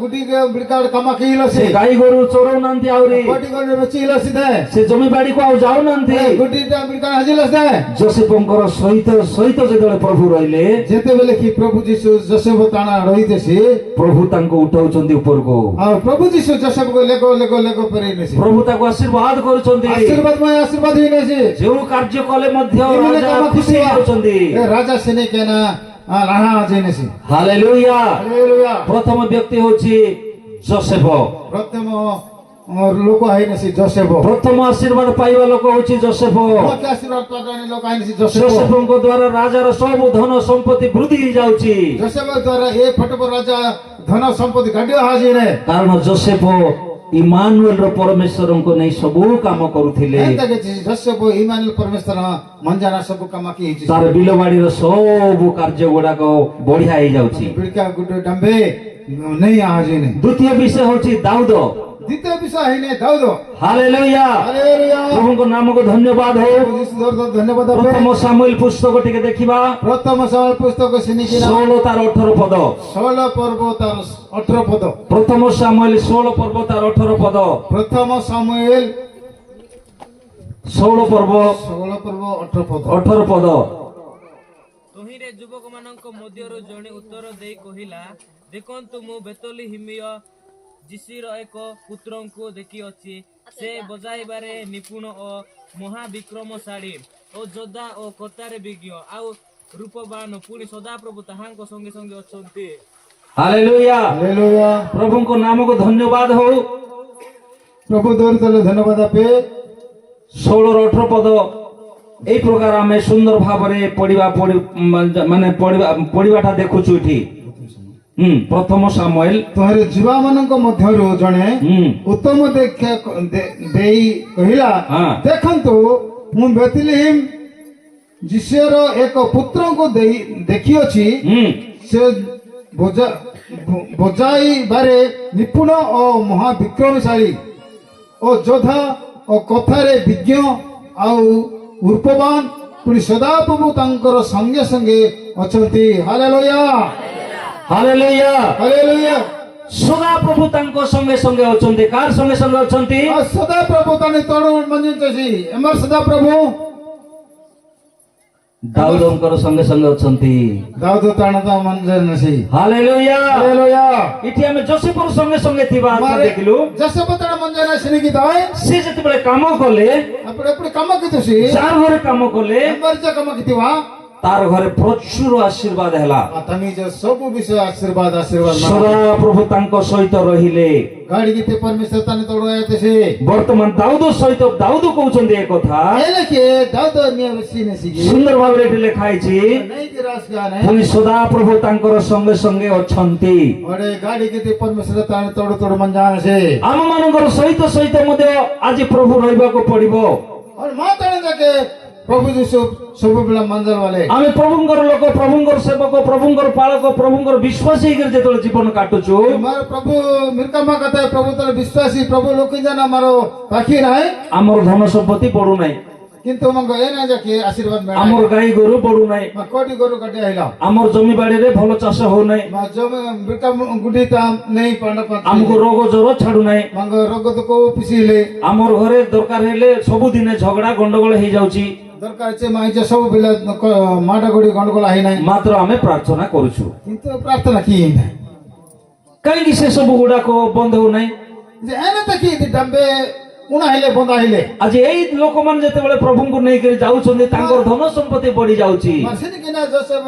ଗୁଡି ବିଡକା କାମ କିଲ ସେ ସେ ଗାଈ ଗୋରୁ ଚରଉନାହାନ୍ତି, ଆହୁରି କୋଟି କୋଟି ବେଚିଲ ସିଧେ ସେ ଜମି ବାଡିକୁ ଆଉ ଯାଉନାହାନ୍ତି। ଗୁଡିଟା ବିଡକା ହାଜିଲ ସିଧେ। ଯୋସେଫଙ୍କର ସହିତ ଯେତେବେଳେ ପ୍ରଭୁ ରହିଲେ, ଯେତେବେଳେ କି ପ୍ରଭୁ ଯୀଶୁ ଜୋସେଫ ତାଣା ରହିতেছে, ପ୍ରଭୁ ତାଙ୍କୁ ଉଠାଉଛନ୍ତି ଉପରକୁ। ଆଉ ପ୍ରଭୁ ଯୀଶୁ ଜୋସେଫକୁ ଲେଗ ପରେଇନେছে। ପ୍ରଭୁ ତାକୁ ଆଶୀର୍ବାଦ କରୁଛନ୍ତି। ଆଶୀର୍ବାଦ ହେଇନେছে। ଯେଉଁ କାର୍ଯ୍ୟ କଲେ ମଧ୍ୟ ରାଜା ଖୁସି ହେଉଛନ୍ତି। ରାଜା ସେନେ କେନା ରାହା ଜେନେছে। ହାଲେଲୁୟା। ହାଲେଲୁୟା। ପ୍ରଥମ ବ୍ୟକ୍ତି ହଉଛି ଯୋସେଫ। ପ୍ରଥମ ଲୋକ ହେଇନେছে ଜୋସେଫ। ପ୍ରଥମ ଆଶୀର୍ବାଦ ପାଇବା ଲୋକ ହଉଛି ଯୋସେଫ। ଲୋକ ଆଶୀର୍ବାଦ ପାଇବାନି ଲୋକ ହେଇନେছে ଜୋସେଫ। ଯୋସେଫଙ୍କ ଦ୍ୱାରା ରାଜାର ସବୁ ଧନ ସମ୍ପତ୍ତି ବୃଦ୍ଧି ହେଇଯାଉଛି। ଜୋସେଫ ଦ୍ୱାରା ଏ ଫଟୋ ରାଜା ଧନ ସମ୍ପତ୍ତି ଗାଡି ହାଜିରେ। କାରଣ ଯୋସେଫ ଇମାନୁଏଲର ପରମେଶ୍ୱରଙ୍କୁ ନେଇ ସବୁ କାମ କରୁଥିଲେ। ଏନ୍ତା କିଛି ଜୋସେଫ ଇମାନୁଏଲ ପରମେଶ୍ୱର ମଞ୍ଜାନା ସବୁ କାମ କି ହେଇଛି। ତାର ବିଲବାଡିର ସବୁ କାର୍ଯ୍ୟ ଗୁଡାକ ବଢିଆ ହେଇଯାଉଛି। ବିଡକା ଗୁଡ ଡମ୍ବେ ନେଇ ହାଜିନେ। ଦ୍ୱିତୀୟ ବିଷୟ ହଉଛି ଦାଉଦ। ଦ୍ୱିତୀୟ ବିଷୟ ହେଇନେ ଦାଉଦ। ହାଲେଲୁୟା। ହାଲେଲୁୟା। ପ୍ରଭୁଙ୍କ ନାମକୁ ଧନ୍ୟବାଦ ହଉ। ଧନ୍ୟବାଦ। ପ୍ରଥମ ସାମୁଏଲ ପୁସ୍ତକ ଟିକେ ଦେଖିବା। ପ୍ରଥମ ସାମୁଏଲ ପୁସ୍ତକ ସିନିକିନା 16 ତାର 18 ପଦ। 16 ପର୍ବ ତାର 18 ପଦ। ପ୍ରଥମ ସାମୁଏଲ 16 ପର୍ବ ତାର 18 ପଦ। ପ୍ରଥମ ସାମୁଏଲ 16 ପର୍ବ 18 ପଦ। 18 ପଦ। ତହିଁରେ ଯୁବକମାନଙ୍କ ମଧ୍ୟରୁ ଜଣେ ଉତ୍ତର ଦେଇ କହିଲା, ଦେଖନ୍ତୁ ମୁଁ ବେତଲିହିମୀୟ ଯିଶିର ଏକ ପୁତ୍ରଙ୍କୁ ଦେଖିଅଛି। ସେ ବଜାଇବାରେ ନିପୁଣ ଓ ମହାବିକ୍ରମଶାଳୀ ଓ ଯୋଦ୍ଧା ଓ କର୍ତ୍ତାରେ ବିଜ୍ଞ ଆଉ ରୂପବାନ, ପୁଣି ସଦାପ୍ରଭୁ ତାହାଙ୍କ ସଙ୍ଗେ ସଙ୍ଗେ ଅଛନ୍ତି। ହାଲେଲୁୟା। ହାଲେଲୁୟା। ପ୍ରଭୁଙ୍କ ନାମକୁ ଧନ୍ୟବାଦ ହଉ। ପ୍ରଭୁ ଦୋର ଧନ୍ୟବାଦ ଆପେ। 16 ର 18 ପଦ এই প্রকার আমি সুন্দর ভাবে পড়িবাটা দেখুছু এটি। প্রথম সামুয়েল ତୋହରେ ଯୁବା ମାନଙ୍କ ମଧ୍ୟରୁ ଜଣେ ଉତ୍ତମ ଦେଇ କହିଲା, ଦେଖନ୍ତୁ ମୁଁ ବେତଲିହିମ ଯିଶିର ଏକ ପୁତ୍ରଙ୍କୁ ଦେଖିଅଛି। ସେ ବଜାଇବାରେ ନିପୁଣ ଓ ମହାବିକ୍ରମଶାଳୀ ଓ ଯୋଦ୍ଧା ଓ କଥାରେ ବିଜ୍ଞ ଆଉ ରୂପବାନ, ପୁଣି ସଦାପ୍ରଭୁ ତାଙ୍କର ସଙ୍ଗେ ସଙ୍ଗେ ଅଛନ୍ତି। ହାଲେଲୁୟା। ହାଲେଲୁୟା। ହାଲେଲୁୟା। ସଦା ପ୍ରଭୁ ତାଙ୍କ ସଙ୍ଗେ ସଙ୍ଗେ ଅଛନ୍ତି। କାହାର ସଙ୍ଗେ ସଙ୍ଗେ ଅଛନ୍ତି? और सदा प्रभु ताने तोड़ मंजिल चसी एमर सदा प्रभु ଦାଉଦଙ୍କର ସଙ୍ଗେ ସଙ୍ଗେ ଅଛନ୍ତି। दाऊद ताने ता मंजिल नसी ହାଲେଲୁୟା। हालेलुया ଏଠି ଆମେ ଯୋଶେଫର ସଙ୍ଗେ ସଙ୍ଗେ ଥିବା ଆତ୍ମା मारे ଦେଖିଲୁ। जैसे बतड़ मंजिल नसी की दाए ସେ ଯେତେବେଳେ କାମ କଲେ, अपने अपने कम की तुसी ଯାହାର ଘରେ କାମ କଲେ, एमर जा कम की तिवा ତାର ଘରେ ପ୍ରଚୁର ଆଶୀର୍ବାଦ ହେଲା। तमी जो सब विषय आशीर्वाद आशीर्वाद ସଦା ପ୍ରଭୁ ତାଙ୍କ ସହିତ ରହିଲେ। गाड़ी की ते परमेश्वर ताने तोड़ आए तसे ବର୍ତ୍ତମାନ ଦାଉଦ ସହିତ ଦାଉଦ କହୁଛନ୍ତି ଏ କଥା। एले के दाऊद ने वसी नसी की ସୁନ୍ଦର ଭାବରେ ଏଠି ଲେଖା ହେଇଛି। नहीं की रास गान है ପୁଣି ସଦା ପ୍ରଭୁ ତାଙ୍କର ସଙ୍ଗେ ସଙ୍ଗେ ଅଛନ୍ତି। और गाड़ी की ते परमेश्वर ताने तोड़ तोड़ मंजान से ଆମ ମାନଙ୍କର ସହିତ ସହିତ ମଧ୍ୟ ଆଜି ପ୍ରଭୁ ରହିବାକୁ ପଡିବ। और मां ताने जाके प्रभु जी सब बेला मंजल वाले ଆମେ ପ୍ରଭୁଙ୍କର ଲୋକ, ପ୍ରଭୁଙ୍କର ସେବକ, ପ୍ରଭୁଙ୍କର ପାଳକ, ପ୍ରଭୁଙ୍କର ବିଶ୍ୱାସୀ ହେଇକରି ଯେତେବେଳେ ଜୀବନ କାଟୁଛୁ, हमारे प्रभु मिरकामा कहता है प्रभु तारे विश्वासी प्रभु लोक जाना हमारो पाखी रहे ଆମର धन ସମ୍ପତ୍ତି ବଢୁନାହିଁ, किंतु मंगो ए ना जाके आशीर्वाद में ଆମର ଗାଈ ଗୋରୁ ବଢୁନାହିଁ, मा कोटी गोरु कटे आइला ଆମର ଜମି ବାଡିରେ ଭଲ ଚାଷ ହଉନାହିଁ, मा जो मिरकाम गुडी ता नहीं पांडा ଆମକୁ ରୋଗ ଜ୍ୱର ଛାଡୁନାହିଁ, मंगो रोग तो को पिसीले ଆମର ଘରେ ଦରକାର ହେଲେ ସବୁଦିନେ ଝଗଡା ଗଣ୍ଡଗୋଳ ହେଇଯାଉଛି, दरकार छे माई जे सब बेला माडा गुडी गंडगोल आही नाही ମାତ୍ର ଆମେ ପ୍ରାର୍ଥନା କରୁଛୁ। किंतु प्रार्थना की नहीं କାହିଁକି ସେ ସବୁ ଗୁଡାକ ବନ୍ଦ ହଉନାହିଁ? जे एने तकी डंबे उना हिले बंदा हिले ଆଜି ଏଇ ଲୋକମାନେ ଯେତେବେଳେ ପ୍ରଭୁଙ୍କୁ ନେଇକରି ଯାଉଛନ୍ତି, ତାଙ୍କର ଧନ ସମ୍ପତ୍ତି ବଢି ଯାଉଛି। मर्सिन की ना जो सब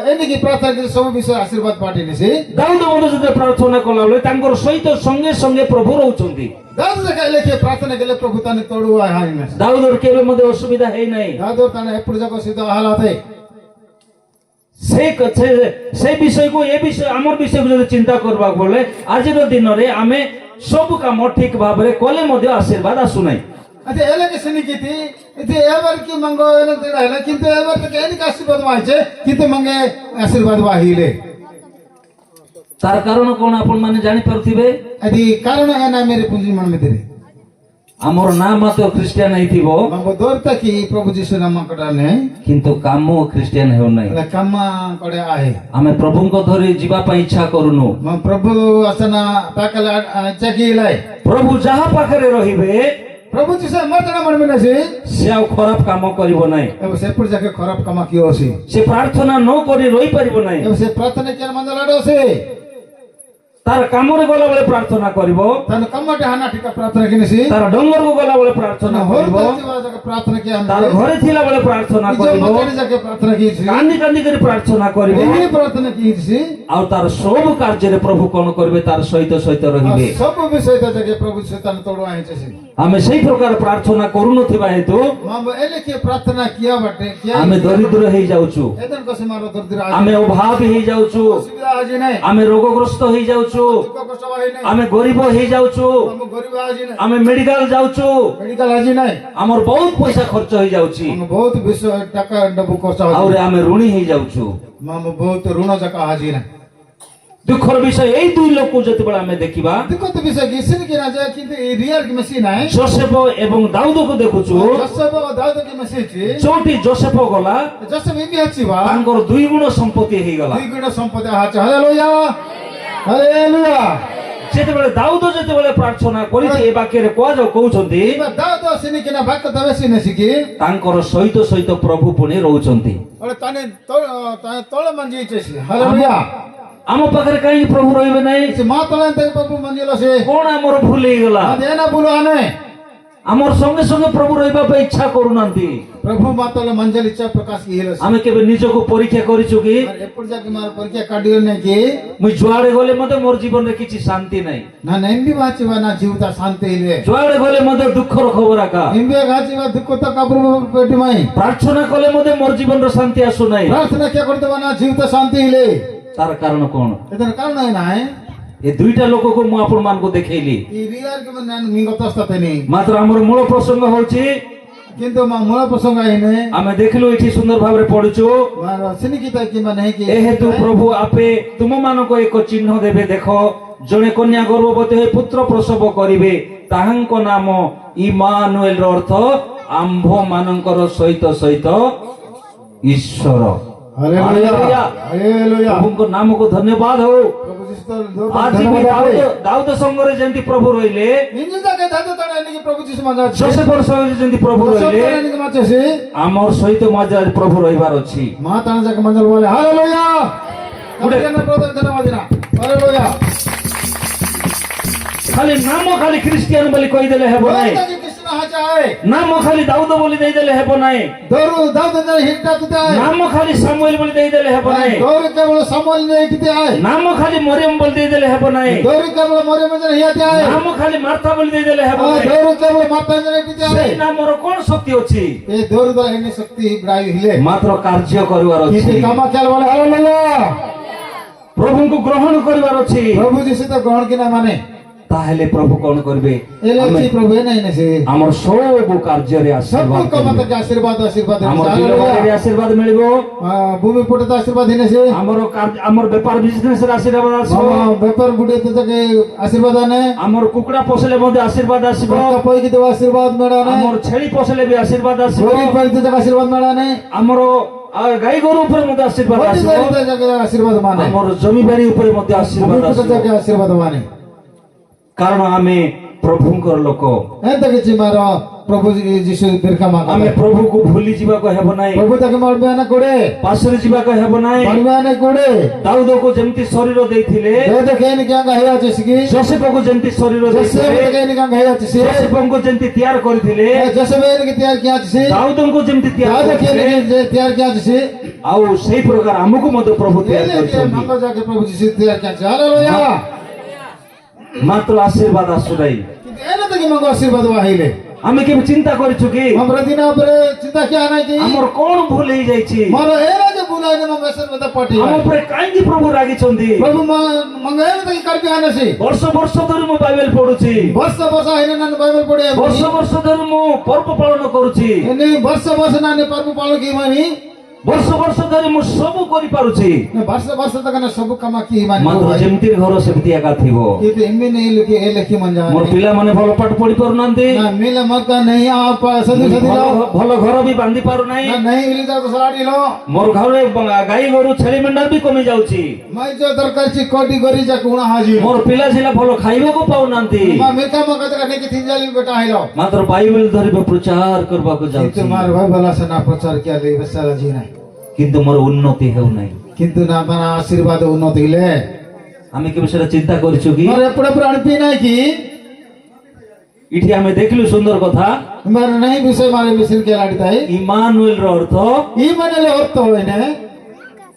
एने की प्रार्थना के सब विषय आशीर्वाद पाटी निसी ଦାଉଦ ମଧ୍ୟ ଯେତେବେଳେ ପ୍ରାର୍ଥନା କଲାବେଳେ ତାଙ୍କର ସହିତ ସଙ୍ଗେ ସଙ୍ଗେ ପ୍ରଭୁ ରହୁଛନ୍ତି। दाऊद जगह लेके प्रार्थना के लिए प्रभु ताने तोड़ू आए हाई में ଦାଉଦର କେବେ ମଧ୍ୟ ଅସୁବିଧା ହେଇନାହିଁ। दाऊद ताने एपुर जगह सीधा हालात है ସେ ବିଷୟକୁ ଏ ବିଷୟ ଆମର ବିଷୟକୁ ଯଦି ଚିନ୍ତା କରିବାକୁ ବୋଲେ ଆଜିର ଦିନରେ ଆମେ ସବୁ କାମ ଠିକ ଭାବରେ କଲେ ମଧ୍ୟ ଆଶୀର୍ବାଦ ଆସୁନାହିଁ। अच्छा एले के सनी की थी इथे एवर की मंगो एले तेरा है किंतु एवर के एनी का आशीर्वाद वाइचे किंतु मंगे आशीर्वाद वाहिले ତାର କାରଣ କଣ ଆପଣ ମାନେ ଜାଣି ପାରୁଥିବେ? अदी कारण है ना मेरे पूंजी मन में तेरे ଆମର ନାଁ ମାତ୍ର ଖ୍ରୀଷ୍ଟିଆନ ହେଇଥିବ, मंगो दौरता की प्रभु जीसु नाम कटा ने କିନ୍ତୁ କାମ ଖ୍ରୀଷ୍ଟିଆନ ହେଉନାହିଁ। એટલે કમા કડે આહે ଆମେ ପ୍ରଭୁଙ୍କ ଧରି ଯିବା ପାଇଁ ଇଚ୍ଛା କରୁନୁ। મ પ્રભુ અસના તાકલ ચકી લાય ପ୍ରଭୁ ଯାହା ପାଖରେ ରହିବେ પ્રભુ જીસુ મતના મન મે નસી ସେ ଆଉ ଖରାପ କାମ କରିବ ନାହିଁ। ଏବେ ସେପଟ ଯାକେ ଖରାପ କାମ କିଏ ଅଛି ସେ ପ୍ରାର୍ଥନା ନ କରି ରହିପାରିବ ନାହିଁ। ଏବେ ସେ ପ୍ରାର୍ଥନା କେନ ମନ୍ଦ ଲାଡ ଅଛି ତାର କାମରେ ଗଲାବେଳେ ପ୍ରାର୍ଥନା କରିବ, ତନ କମଟେ ହାନା ଠିକା ପ୍ରାର୍ଥନା କିନସି ତାର ଡଙ୍ଗରକୁ ଗଲାବେଳେ ପ୍ରାର୍ଥନା କରିବ, ପ୍ରାର୍ଥନା କିଏ ତାର ଘରେ ଥିଲାବେଳେ ପ୍ରାର୍ଥନା କରିବ, ଯାକେ ପ୍ରାର୍ଥନା କିଛି କାନ୍ଦି କାନ୍ଦି କରି ପ୍ରାର୍ଥନା କରିବ, ଏହି ପ୍ରାର୍ଥନା କିଛି ଆଉ ତାର ସବୁ କାର୍ଯ୍ୟରେ ପ୍ରଭୁ କଣ କରିବେ? ତାର ସହିତ ସହିତ ରହିବେ। ସବୁ ବିଷୟ ଯାକେ ପ୍ରଭୁ ଶୈତାନ ତୋଡ ଆଇଛି ଆମେ ସେଇ ପ୍ରକାର ପ୍ରାର୍ଥନା କରୁନଥିବା ହେତୁ ମାମ ଏଲେ କିଏ ପ୍ରାର୍ଥନା କିଆ ବଟେ କିଆ ଆମେ ଦରିଦ୍ର ହେଇଯାଉଛୁ, ଏଦନ କସେ ମାର ଦର୍ଦିର ଆମେ ଅଭାବ ହେଇଯାଉଛୁ, ଅସୁବିଧା ଆଜି ନାହିଁ ଆମେ ରୋଗଗ୍ରସ୍ତ ହେଇଯାଉଛୁ, କଷ୍ଟ ଭାଇ ନାହିଁ ଆମେ ଗରିବ ହେଇଯାଉଛୁ, ଆମ ଗରିବ ଆଜି ନାହିଁ ଆମେ ମେଡିକାଲ ଯାଉଛୁ, ମେଡିକାଲ ଆଜି ନାହିଁ ଆମର ବହୁତ ପଇସା ଖର୍ଚ୍ଚ ହେଇଯାଉଛି, ଆମ ବହୁତ ବିଷୟ ଟଙ୍କା ଡବୁ ଖର୍ଚ୍ଚ ଆହୁରି ଆମେ ଋଣୀ ହେଇଯାଉଛୁ। ମାମ ବହୁତ ଋଣ ଯାକ ଆଜି ନାହିଁ ଦୁଃଖର ବିଷୟ ଏଇ ଦୁଇ ଲୋକକୁ ଯେତେବେଳେ ଆମେ ଦେଖିବା, ଦେଖନ୍ତୁ ବିଷୟ କିସିନ କି ନା ଯାଏ କିନ୍ତୁ ଏ ରିଅଲ କି ମେସି ନାହିଁ ଯୋସେଫ ଏବଂ ଦାଉଦକୁ ଦେଖୁଛୁ। ଜସବ ଦାଉଦ କି ମେସି ଅଛି ଯୋଉଠି ଯୋସେଫ ଗଲା ଜସବ ଏମି ଅଛିବା ତାଙ୍କର 2 ଗୁଣ ସମ୍ପତ୍ତି ହେଇଗଲା। ଦୁଇ ଗୁଣ ସମ୍ପତ୍ତି ହାଚ ହାଲେଲୁୟା ହାଲେଲୁୟା ଯେତେବେଳେ ଦାଉଦ ଯେତେବେଳେ ପ୍ରାର୍ଥନା କରିଛି, ଏ ବାକ୍ୟରେ କୁହାଯାଉ କହୁଛନ୍ତି ଏବା ଦାଉଦ ସିନି କି ନା ବାକ୍ୟ ଦବେ ସିନେ ସିକି ତାଙ୍କର ସହିତ ସହିତ ପ୍ରଭୁ ପୁଣି ରହୁଛନ୍ତି। ଅଳେ ତାନେ ତଳେ ମଞ୍ଜି ଅଛି ହାଲେଲୁୟା ଆମ ପାଖରେ କାହିଁକି ପ୍ରଭୁ ରହିବେ ନାହିଁ? ସେ ମା ତଳେ ତେ ପ୍ରଭୁ ମଞ୍ଜିଲ ସେ କଣ ଆମର ଭୁଲ ହେଇଗଲା? ଦେନା ବୁଲ ଆନେ ଆମର ସଙ୍ଗେ ସଙ୍ଗେ ପ୍ରଭୁ ରହିବା ପାଇଁ ଇଚ୍ଛା କରୁନାହାନ୍ତି। प्रभु माता मंजल इच्छा प्रकाश की हेलो आमे केबे निजको परीक्षा करिछु कि एपड़ जाके मार परीक्षा काढियो नै कि मुई जुआडे गले मते मोर जीवन रे किछि शांति नै ना नेम्बी वाचिवा ना जीवता शांति हिले जुआडे गले मते दुखर खबर आका नेम्बी गाचिवा दुख तो काबरू पेटी माई प्रार्थना कले मते मोर जीवन रे शांति आसु नै प्रार्थना क्या करते ना जीवता शांति हिले तार कारण कोन एतन कारण है ना है ए दुईटा लोक को मु आपन मान को देखैली ई रियल के मन मिंगतस्ता तनी मात्र हमर मूल प्रसंग होछि किंतु मा मूल प्रसंग आइने आमे देखलु इठी सुंदर भाव रे पढुछु मार सिनिकिता कि माने कि ए हेतु प्रभु आपे तुम मान को एक चिन्ह देबे देखो जणे कन्या गर्भवती होई पुत्र प्रसव करिवे ताहांक नाम इमानुएल रो अर्थ आंभ मानकर सहित सहित ईश्वर हालेलुया हालेलुया प्रभुଙ୍କ ନାମକୁ ଧନ୍ୟବାଦ ହଉ। प्रभु जीसु तो ଆଜି ବି ଦାଉଦ ସଙ୍ଗରେ ଯେମିତି ପ୍ରଭୁ ରହିଲେ, इंजन जाके दादू तड़े निके प्रभु जीसु मजा ଯୋସେଫର ସଙ୍ଗରେ ଯେମିତି ପ୍ରଭୁ ରହିଲେ, निके माचेसी ଆମର ସହିତ ମଧ୍ୟ ଆଜି ପ୍ରଭୁ ରହିବାର ଅଛି। मां ताना जाके मंजल बोले हालेलुया कपिना ब्रदर धन्यवाद ना हालेलुया ଖାଲି ନାମ ଖାଲି ଖ୍ରୀଷ୍ଟିଆନ ବୋଲି କହିଦେଲେ ହେବ ନାହିଁ, ताकि कृष्ण हाचा है ନାମ ଖାଲି ଦାଉଦ ବୋଲି ଦେଇଦେଲେ ହେବ ନାହିଁ, दौरु दाऊद ने हिटता तुता है ନାମ ଖାଲି ସାମୁଏଲ ବୋଲି ଦେଇଦେଲେ ହେବ ନାହିଁ, दौरु केवल समोल ने हिटते है ନାମ ଖାଲି ମରିୟମ ବୋଲି ଦେଇଦେଲେ ହେବ ନାହିଁ, दौरु केवल मोरे में हियाते है ନାମ ଖାଲି ମାର୍ଥା ବୋଲି ଦେଇଦେଲେ ହେବ ନାହିଁ। दौरु केवल माता ने हिटते है ସେଇ ନାମର କଣ ଶକ୍ତି ଅଛି? ये दौरु दा हिने शक्ति ब्राई हिले ମାତ୍ର କାର୍ଯ୍ୟ କରିବାର ଅଛି, किसी कामा क्या बोले हालेलुया ପ୍ରଭୁଙ୍କୁ ଗ୍ରହଣ କରିବାର ଅଛି। प्रभु जीसु तो ग्रहण किना माने ତାହେଲେ ପ୍ରଭୁ କଣ କରିବେ? एले प्रभु नहीं ने से ଆମର ସବୁ କାର୍ଯ୍ୟରେ ଆଶୀର୍ବାଦ सबको କରିବେ। मत के आशीर्वाद आशीर्वाद ଆମର ବିଲବାଡ଼ିରେ ଆଶୀର୍ବାଦ ମିଳିବ, भूमि पुटे तो आशीर्वाद हिने से ଆମର ବେପାର ବିଜନେସରେ ଆଶୀର୍ବାଦ ଆସିବ, व्यापार बुढ़े तो के आशीर्वाद आने ଆମର କୁକୁଡ଼ା ପୋଷିଲେ ମଧ୍ୟ ଆଶୀର୍ବାଦ ଆସିବ, कोई की तो आशीर्वाद मेड़ाने ଆମର ଛେଳି ପୋଷିଲେ ବି ଆଶୀର୍ବାଦ ଆସିବ, गोरी पर तो आशीर्वाद मेड़ाने ଆମର ଗାଈ ଗୋରୁ ଉପରେ ମଧ୍ୟ ଆଶୀର୍ବାଦ मोटी ଆସିବ, गाड़ी तो जाके आशीर्वाद माने ଆମର ଜମିବାଡ଼ି ଉପରେ ମଧ୍ୟ भूमि ଆଶୀର୍ବାଦ पुटे ଆସିବ। जाके आशीर्वाद माने କାରଣ ଆମେ ପ୍ରଭୁଙ୍କର ଲୋକ, एंत के मारो प्रभु जीसु दीर्घ मांगा ଆମେ ପ୍ରଭୁକୁ ଭୁଲି ଯିବାକୁ ହେବ ନାହିଁ, प्रभु तक मरबे ना कोड़े ପାଶରେ ଯିବାକୁ ହେବ ନାହିଁ। मरबे ना कोड़े ଦାଉଦକୁ ଯେମିତି ଶରୀର ଦେଇଥିଲେ, दे दे केन क्या गया जिसकी ଯୋସେଫକୁ ଯେମିତି ଶରୀର जैसे ଦେଇଥିଲେ, केन क्या गया जिसे ଯୋସେଫଙ୍କୁ ଯେମିତି ତିଆର କରିଥିଲେ, जैसे मैंने के तैयार किया जिसे ଦାଉଦଙ୍କୁ ଯେମିତି ତିଆର राजा केन କରିଥିଲେ, के तैयार किया जिसे ଆଉ ସେଇ ପ୍ରକାର ଆମକୁ ମଧ୍ୟ ପ୍ରଭୁ ये ତିଆର लेके କରିଛନ୍ତି। मांगो जाके प्रभु जीसु तैयार किया हालेलुया ମାତ୍ର ଆଶୀର୍ବାଦ ଆସୁନାହିଁ। एने तक मांगो आशीर्वाद वाहिले ଆମେ କେବେ ଚିନ୍ତା କରିଛୁ କି हमरा दिन पर चिंता क्या नहीं की ଆମର କଣ ଭୁଲ ହେଇଯାଇଛି? मारो एने जो बुलाए ने मेसेज में पटी ଆମ ଉପରେ କାହିଁକି ପ୍ରଭୁ ରାଗିଛନ୍ତି? प्रभु मंगे एने तक कर के आने से ବର୍ଷ ବର୍ଷ ଧରି ମୁଁ ବାଇବେଲ ପଢୁଛି, वर्ष वर्ष आइने ना बाइबल पढ़े ବର୍ଷ ବର୍ଷ ଧରି ମୁଁ ପର୍ବ ପାଳନ କରୁଛି, एने वर्ष वर्ष ना ने पर्व पालन की मानी ବର୍ଷ ବର୍ଷ ଧରି ମୁଁ ସବୁ କରିପାରୁଛି, ने वर्ष वर्ष तक ने सब कमा की मानी ମାତ୍ର ଯେମିତି ଘର ସେମିତି ଏକା ଥିବ। ये तो इनमें नहीं लिखी ए लिखी मन जा ମୋର ପିଲାମାନେ ଭଲ ପାଠ ପଢି ପାରୁନାହାନ୍ତି, ना मिले मौका नहीं आप सदी सदी लो ଭଲ ଘର ବି ବାନ୍ଧି ପାରୁନାହିଁ, ना नहीं मिली जाओ तो सलाड़ी लो ମୋର ଘରେ ଗାଈ ଗୋରୁ ଛେଳି ମେଣ୍ଢା ବି କମି ଯାଉଛି, मैं जो दरकार ची कोटी गोरी जा कुणा हाजिर ମୋର ପିଲା ଝିଲା ଭଲ ଖାଇବାକୁ ପାଉନାହାନ୍ତି, मां मिका मौका तक नहीं की तीन जाली बेटा आइलो ମାତ୍ର ବାଇବେଲ ଧରିବେ ପ୍ରଚାର କରିବାକୁ ये ଯାଉଛି, तुम्हारे भाई भला से ना प्रचार किया ले बेचारा जी नहीं କିନ୍ତୁ ମୋର ଉନ୍ନତି ହେଉନାହିଁ। किंतु ना बना आशीर्वाद उन्नति ले ଆମେ କେବେ ସେଟା ଚିନ୍ତା କରିଛୁ କି? मारे पुड़े पुराण पी नहीं की ଏଠି ଆମେ ଦେଖିଲୁ ସୁନ୍ଦର କଥା, मारे नहीं विषय मारे विषय के लाड़ता है ଇମାନୁଏଲ ର ଅର୍ଥ ई मने ले होत होय ने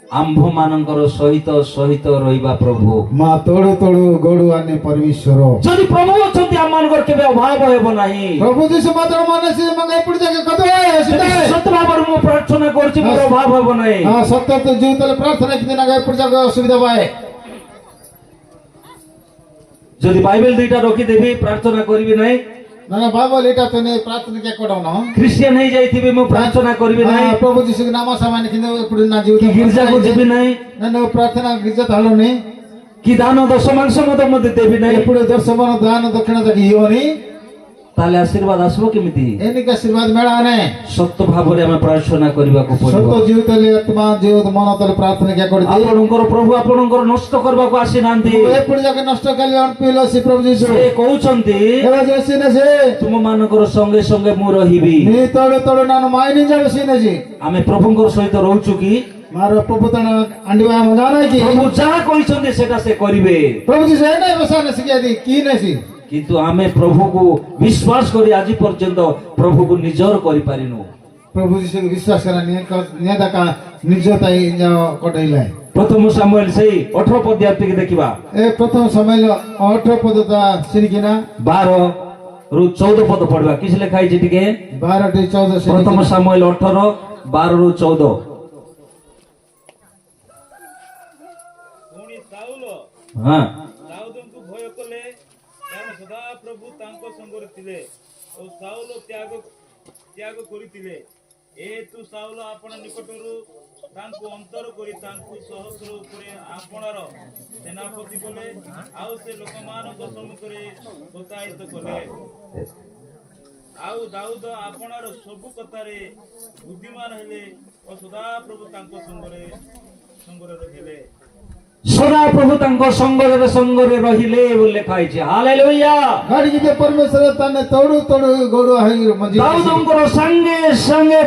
ଆମ୍ଭ ମାନଙ୍କର ସହିତ ସହିତ ରହିବା ପ୍ରଭୁ। मां तोड़ू तोड़ू गोड़ू आने परमेश्वर ଯଦି ପ୍ରଭୁ ଅଛନ୍ତି ଆମ ମାନଙ୍କର କେବେ ଅଭାବ ହେବ ନାହିଁ। प्रभु जीसु मात्र माने से मंगे पुड़ जाके कदो है ଯଦି सीधा ସତ ଭାବରେ ମୁଁ ପ୍ରାର୍ଥନା କରୁଛି ମୋର ଅଭାବ ହେବ ନାହିଁ। हां सत्य तो जीव तले प्रार्थना की दिन गए पुड़ जाके सुविधा पाए ଯଦି ବାଇବେଲ ଦୁଇଟା ରଖିଦେବି ପ୍ରାର୍ଥନା କରିବି ନାହିଁ, ना बाइबल एटा तो ने प्रार्थना के कोडो ना ଖ୍ରୀଷ୍ଟିଆନ ହେଇଯାଇଥିବି ମୁଁ ପ୍ରାର୍ଥନା କରିବି ନାହିଁ, प्रभु जीसु के नाम सामान किने पुड़ ना जीव କି ଗିର୍ଜାକୁ ଯିବି ନାହିଁ, ना ना प्रार्थना गिरजा थालो ने କି ଦାନ ଦଶମାଂଶ ମଧ୍ୟ ଦେବି ନାହିଁ, एपुड़े दर्शन दान दक्षिण तक हियोनी ତାହେଲେ ଆଶୀର୍ବାଦ ଆସିବ କେମିତି? एनिक आशीर्वाद मेळा ने ସତ ଭାବରେ ଆମେ ପ୍ରାର୍ଥନା କରିବାକୁ ପଡିବ। सत्य जीव तले आत्मा जीव मन तले प्रार्थना के कोडी ଆପଣଙ୍କର ପ୍ରଭୁ ଆପଣଙ୍କର ନଷ୍ଟ କରିବାକୁ ଆସିନାହାନ୍ତି, एपुड़ जाके नष्ट कली अन पिलो सी प्रभु जीसु ସେ କହୁଛନ୍ତି एवा जेसी ने से ତୁମ ମାନଙ୍କର ସଙ୍ଗେ ସଙ୍ଗେ ମୁଁ ରହିବି। नी तोड़ तोड़ नानो माय नि जावे सी ने जी ଆମେ ପ୍ରଭୁଙ୍କର ସହିତ ରହୁଛୁ କି? मारो प्रभु तना अंडीवा मजा नहीं की ପ୍ରଭୁ ଯାହା କହିଛନ୍ତି ସେଟା ସେ କରିବେ, प्रभु जीसु ए नहीं बसा ने सिया दी की ने सी କିନ୍ତୁ ଆମେ ପ୍ରଭୁକୁ ବିଶ୍ୱାସ କରି ଆଜି ପର୍ଯ୍ୟନ୍ତ ପ୍ରଭୁକୁ ନିଜର କରିପାରିନୁ। प्रभु जीसु के विश्वास करा नियता का निजता इ कोटैला ପ୍ରଥମ ସାମୁଏଲ ସେଇ 18 ପଦ୍ୟ ଟିକେ ଦେଖିବା, ए प्रथम समय 18 पदता सिरिकिना 12 ରୁ 14 ପଦ ପଢିବା। କିଛି ଲେଖା ହେଇଛି ଟିକେ? 12 टी 14 ପ୍ରଥମ सिरिकिना ସାମୁଏଲ 18 12 ରୁ 14। ପୁଣି ସାଉଲ ହଁ, ଦାଉଦଙ୍କୁ ଭୟ କଲେ, କାରଣ ସଦା ପ୍ରଭୁ ତାଙ୍କ ସଙ୍ଗରେ ଥିଲେ ଓ ସାଉଲ ତ୍ୟାଗ କରିଥିଲେ। ଏହେତୁ ସାଉଲ ଆପଣ ନିକଟରୁ ତାଙ୍କୁ ଅନ୍ତର କରି ତାଙ୍କୁ ସହସ୍ର ଉପରେ ଆପଣାର ସେନାପତି କଲେ, ଆଉ ସେ ଲୋକମାନଙ୍କ ସମ୍ମୁଖରେ ପ୍ରତ୍ୟାହିତ କଲେ। ଆଉ ଦାଉଦ ଆପଣାର ସବୁ କଥାରେ ବୁଦ୍ଧିମାନ ହେଲେ ଓ ସଦାପ୍ରଭୁ ତାଙ୍କ ସଙ୍ଗରେ ରହିଲେ। ସଦା ପ୍ରଭୁ ତାଙ୍କ ସଙ୍ଗରେ ରହିଲେ ବୋଲି ଲେଖା ହେଇଛି। ହାଲେଲୁୟା। ଗାଡ଼ିକି ପରମେଶ୍ୱର ତାନେ ତୋଡୁ ତୋଡୁ ଗରୁଆ ହେଇ ମଞ୍ଜି ଦାଉଦଙ୍କର ସାଙ୍ଗେ ସାଙ୍ଗେ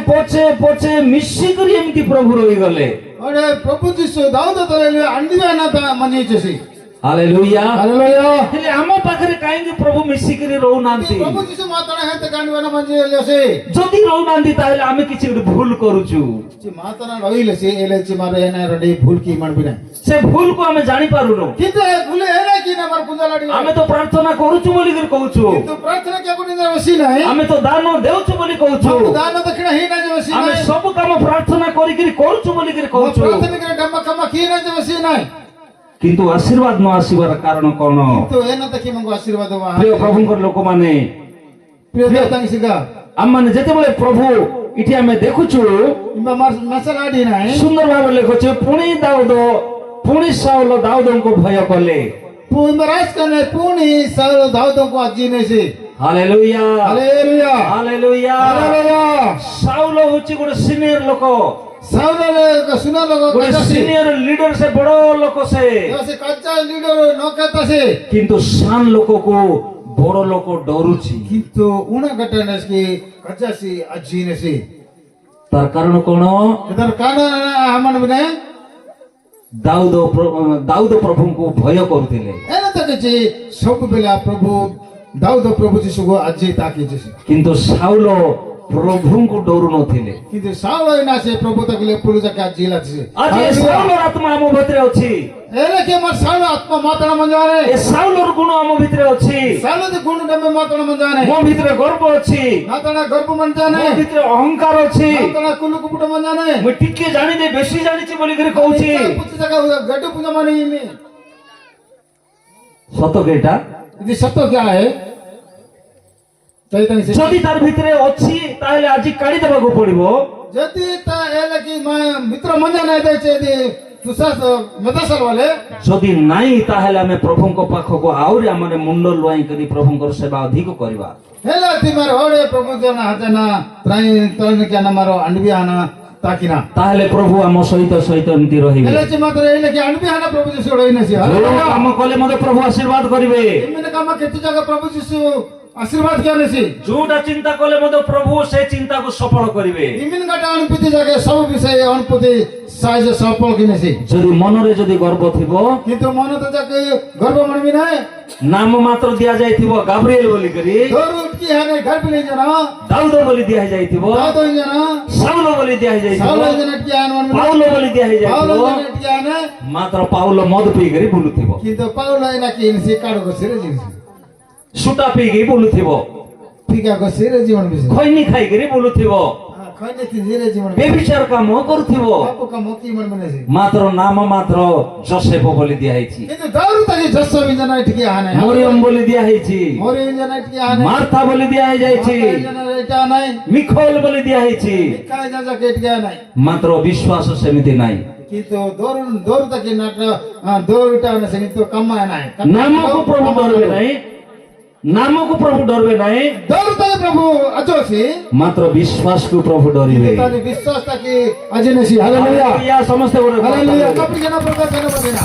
ପଛେ ମିଶିକରି ଏମିତି ପ୍ରଭୁ ରହିଗଲେ। ଅରେ ପ୍ରଭୁ ଯୀଶୁ ଦାଉଦ ତଳେ ଆଣ୍ଡିବା ନା ତା ମଞ୍ଜି ହାଲେଲୁୟା। ହାଲେଲୁୟା। ହେଲେ ଆମ ପାଖରେ କାହିଁକି ପ୍ରଭୁ ମିଶିକରି ରହୁନାହାନ୍ତି? ପ୍ରଭୁ ଯୀଶୁ ମାତାଣା ହେତେ କାଣ୍ଡିବା ନା ମଞ୍ଜି ହେଲେ ଯଦି ରହୁନାହାନ୍ତି ତାହେଲେ ଆମେ କିଛି ଗୋଟେ ଭୁଲ କରୁଛୁ। ମାତାଣା ରହିଲେ ସେ ଏଲେ ମାରେ ଏନା ରଡି ଭୁଲ କି ମାନବି ନା ସେ ଭୁଲକୁ ଆମେ ଜାଣି ପାରୁନୁ। କିନ୍ତୁ ଏ ଭୁଲ ଏନା କି ନା ମାର ପୂଜା ଲାଡି ଆମେ ତ ପ୍ରାର୍ଥନା କରୁଛୁ ବୋଲି କହୁଛୁ। କିନ୍ତୁ ପ୍ରାର୍ଥନା କେ କୋଟି ବସି ନାହିଁ। ଆମେ ତ ଦାନ ଦେଉଛୁ ବୋଲି କହୁଛୁ। ଦାନ ଦକ୍ଷିଣ ହେଇ ନା ବସି ଆମେ ନାହିଁ। ସବୁ କାମ ପ୍ରାର୍ଥନା କରିକିରି କରୁଛୁ ବୋଲି କହୁଛୁ। ପ୍ରାର୍ଥନା କେ ଡମ୍ବା କାମ କି ନା ବସି ନାହିଁ। କିନ୍ତୁ ଆଶୀର୍ବାଦ ନ ଆସିବାର କାରଣ କଣ? ତ ଏନା ଦେଖି ମଙ୍କୁ ଆଶୀର୍ବାଦ ବା ପ୍ରିୟ ପ୍ରଭୁଙ୍କର ଲୋକମାନେ, ପ୍ରିୟ ଦେବତାଙ୍କ ଶିକା ଆମମାନେ ଯେତେବେଳେ ପ୍ରଭୁ ଏଠି ଆମେ ଦେଖୁଛୁ ଇମ୍ବା ମସଲା ଆଡି ନାହିଁ। ସୁନ୍ଦର ଭାବରେ ଲେଖୁଛୁ, ପୁଣି ସାଉଲ ଦାଉଦଙ୍କୁ ଭୟ କଲେ। ଇମ୍ବା ରାଜ କନେ ପୁଣି ସାଉଲ ଦାଉଦଙ୍କୁ ଆଜି ନେସି। Hallelujah hallelujah hallelujah. Hallelujah. Saul ହଉଛି ଗୋଟେ ସିନିୟର ଲୋକ, ସାଉଲରେ ସୁନା ଲୋକ ଗୋଟେ ସିନିୟର ଲିଡର, ସେ ବଡ ଲୋକ ସେ। ସେ କଚ୍ଚା ଲିଡର ନକାତା ସେ କିନ୍ତୁ ସାନ ଲୋକକୁ ବଡ ଲୋକ ଡରୁଛି। କିନ୍ତୁ ଉଣା ଗଟା ନେସି କଚ୍ଚା ସି ଆଜି ନେସି। ତାର କାରଣ କଣ? ଏତାର କାରଣ ଆମନ ବିନା ଦାଉଦ ପ୍ରଭୁଙ୍କୁ ଭୟ କରୁଥିଲେ। ଏନା ତ କିଛି ସବୁବେଳେ ପ୍ରଭୁ ଦାଉଦ ପ୍ରଭୁ ଯୀଶୁକୁ ଆଜି ତାକିଛି। କିନ୍ତୁ ସାଉଲ ପ୍ରଭୁଙ୍କୁ ଡରୁ ନଥିଲେ। କିନ୍ତୁ ସାଉଲ ଏନା ସେ ପ୍ରଭୁ ତାକୁ ପୁରୁ ଯାକା ଆଜି ଲାଛି। ଆଜି ସାଉଲର ଆତ୍ମା ଆମ ଭିତରେ ଅଛି। ଏଲେ କେ ମାର ସାଉଲ ଆତ୍ମା ମାତଣ ମଞ୍ଜାରେ ଏ ସାଉଲର ଗୁଣ ଆମ ଭିତରେ ଅଛି। ସାଉଲ ଯେ ଗୁଣ ଡମେ ମାତଣ ମଞ୍ଜାରେ ମୋ ଭିତରେ ଗର୍ବ ଅଛି। ମାତଣ ଗର୍ବ ମଞ୍ଜାନେ ମୋ ଭିତରେ ଅହଙ୍କାର ଅଛି। ମାତଣ କୁଲୁ କୁପୁଟ ମଞ୍ଜାନେ ମୁଁ ଟିକେ ଜାଣିଦେ ବେଶୀ ଜାଣିଛି ବୋଲିକରି କହୁଛି। ପୁଚି ଜାଗା ଗଡୁ ପୂଜା ମାନେ ଇମି ସତ କେଟା? ଯଦି ସତ କ୍ୟା ହେ ଯଦି ତାର ଭିତରେ ଅଛି ତାହେଲେ ଆଜି କାଢି ଦେବାକୁ ପଡିବ। ଯଦି ତା ଏଲେ କି ମିତ୍ର ମଞ୍ଜା ନାଇଁ ଦେଇଛେ ତୁଷାର ମେଧାସର ବାଲେ ଯଦି ନାହିଁ ତାହେଲେ ଆମେ ପ୍ରଭୁଙ୍କ ପାଖକୁ ଆହୁରି ଆମେ ମୁଣ୍ଡ ଲୁଆଇ କରି ପ୍ରଭୁଙ୍କର ସେବା ଅଧିକ କରିବା। ହେଲା ତିମାର ହଡେ ପ୍ରଭୁ ଜନ ହାଜନା ତ୍ରାଇ ତରଣି କ୍ୟା ନା ମାର ଆଣ୍ଡବି ଆନା ତାକିନା ତାହେଲେ ପ୍ରଭୁ ଆମ ସହିତ ଏମିତି ରହିବେ। ହେଲେ ଯେ ମାତ୍ର ଏଲେ କି ଆଣ୍ଡବି ଆନା ପ୍ରଭୁ ଯୀଶୁ ରହି ନସି। ଯୋଉ କାମ କଲେ ମୋତେ ପ୍ରଭୁ ଆଶୀର୍ବାଦ କରିବେ। ଏମାନେ କାମ କେତେ ଜାଗା ପ୍ରଭୁ ଯୀଶୁ ଆଶୀର୍ବାଦ କ୍ୟା ନସି। ଯୋଉଟା ଚିନ୍ତା କଲେ ମୋତେ ପ୍ରଭୁ ସେ ଚିନ୍ତାକୁ ସଫଳ କରିବେ। ଇମିନ ଗାଟା ଅନୁପତି ଜାଗା ସବୁ ବିଷୟ ଅନୁପତି ସାହାଯ୍ୟ ସଫଳ କି ନସି। ଯଦି ମନରେ ଯଦି ଗର୍ବ ଥିବ, କିନ୍ତୁ ମନ ତ ଯାକେ ଗର୍ବ ମଣିବି ନାହିଁ। ନାମ ମାତ୍ର ଦିଆଯାଇଥିବ ଗାବ୍ରିଏଲ ବୋଲିକରି, ଦୋର ଉଠକି ହାନେ ଘର ବି ନେଇ ଜଣା ଦାଉଦ ବୋଲି ଦିଆଯାଇଥିବ, ଦାଉଦ ଜଣା ସାଉଲ ବୋଲି ଦିଆଯାଇଥିବ, ସାଉଲ ଜଣ କି ଆନ ପାଉଲ ବୋଲି ପାଉଲ ଦିଆଯାଇଥିବ। ଜଣ କି ଆନେ ମାତ୍ର ପାଉଲ ମଦ ପିଇକରି ବୁଲୁଥିବ, କିନ୍ତୁ ପାଉଲ ଏନା କି ସେ କାଡ ଗସିରେ ଜିନିଷ ସୁଟା ପିଇକି ବୁଲୁଥିବ, ଫିକା ଗସିରେ ଜୀବନ ବିଷୟ ଖୈନି ଖାଇକରି ବୁଲୁଥିବ, ଖଇନେ ତିଜିରେ ଜୀବନ ବେବିଚାର କାମ କରୁଥିବ। ବାପ କାମ କି ମନ ମନେ ମାତ୍ର ନାମ ମାତ୍ର ଯୋସେଫ ବୋଲି ଦିଆହେଇଛି, କିନ୍ତୁ ଦାଉରୁ ତାକି ଜସ ବି ଜଣା ଟିକେ ଆନେ ମରିୟମ ବୋଲି ଦିଆହେଇଛି, ମୋରି ଜଣା ଟିକେ ଆନେ ମାର୍ଥା ବୋଲି ଦିଆହେଇଯାଇଛି, ଜଣା ଏଟା ନାହିଁ ମିଖୋଲ ବୋଲି ଦିଆହେଇଛି। କାଇ ଜଣା କେ ଟିକେ ନାହିଁ। ମାତ୍ର ବିଶ୍ୱାସ ସେମିତି ନାହିଁ। କିନ୍ତୁ ଦୋର ତାକି ନାଟ ଦୋରଟା ନା ସେ କିନ୍ତୁ କାମ ନାହିଁ। ନାମକୁ ପ୍ରଭୁ ଡରବେ ନାହିଁ, ନାମକୁ ପ୍ରଭୁ ଡରବେ ନାହିଁ, ଦୋର ତାକି ପ୍ରଭୁ ଅଛସି ମାତ୍ର ବିଶ୍ୱାସକୁ ପ୍ରଭୁ ଡରିବେ। ତାକି ବିଶ୍ୱାସ ତାକି ଆଜି ନେସି। Hallelujah hallelujah. ସମସ୍ତେ ଗୋଟେ ହାଲେଲୁୟା କପି ଜଣା ପ୍ରକାର ଜଣା ବଦିନା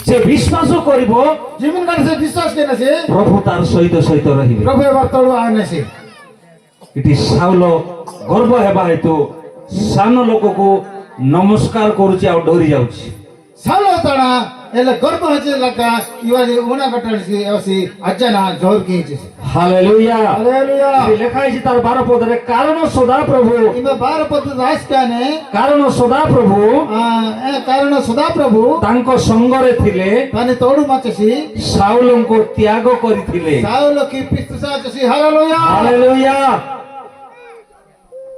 ସେ ବିଶ୍ୱାସ କରିବ, जीवन का से विश्वास के नसे ପ୍ରଭୁ ତାର ସହିତ ରହିବେ। प्रभु एबार तळु आने से ଏଠି ସାଉଲ ଗର୍ବ ହେବା ହେତୁ ସାନ ଲୋକକୁ ନମସ୍କାର କରୁଛି ଆଉ ଡରି ଯାଉଛି। सालो तणा एले गर्भ हजे लगा इवाली उना कटल से ओसी अजना जोर की छे। ହାଲେଲୁୟା। हालेलुया ଏଠି ଲେଖା ହେଇଛି ତାର 12 ପଦରେ, କାରଣ ସଦା ପ୍ରଭୁ, इमे 12 पद राज काने କାରଣ ସଦା ପ୍ରଭୁ ए कारण सदा प्रभु ତାଙ୍କ ସଙ୍ଗରେ ଥିଲେ, ताने तोडू माचसी ସାଉଲଙ୍କୁ ତ୍ୟାଗ କରିଥିଲେ। सालो की पिस्तसा चसी। Hallelujah hallelujah.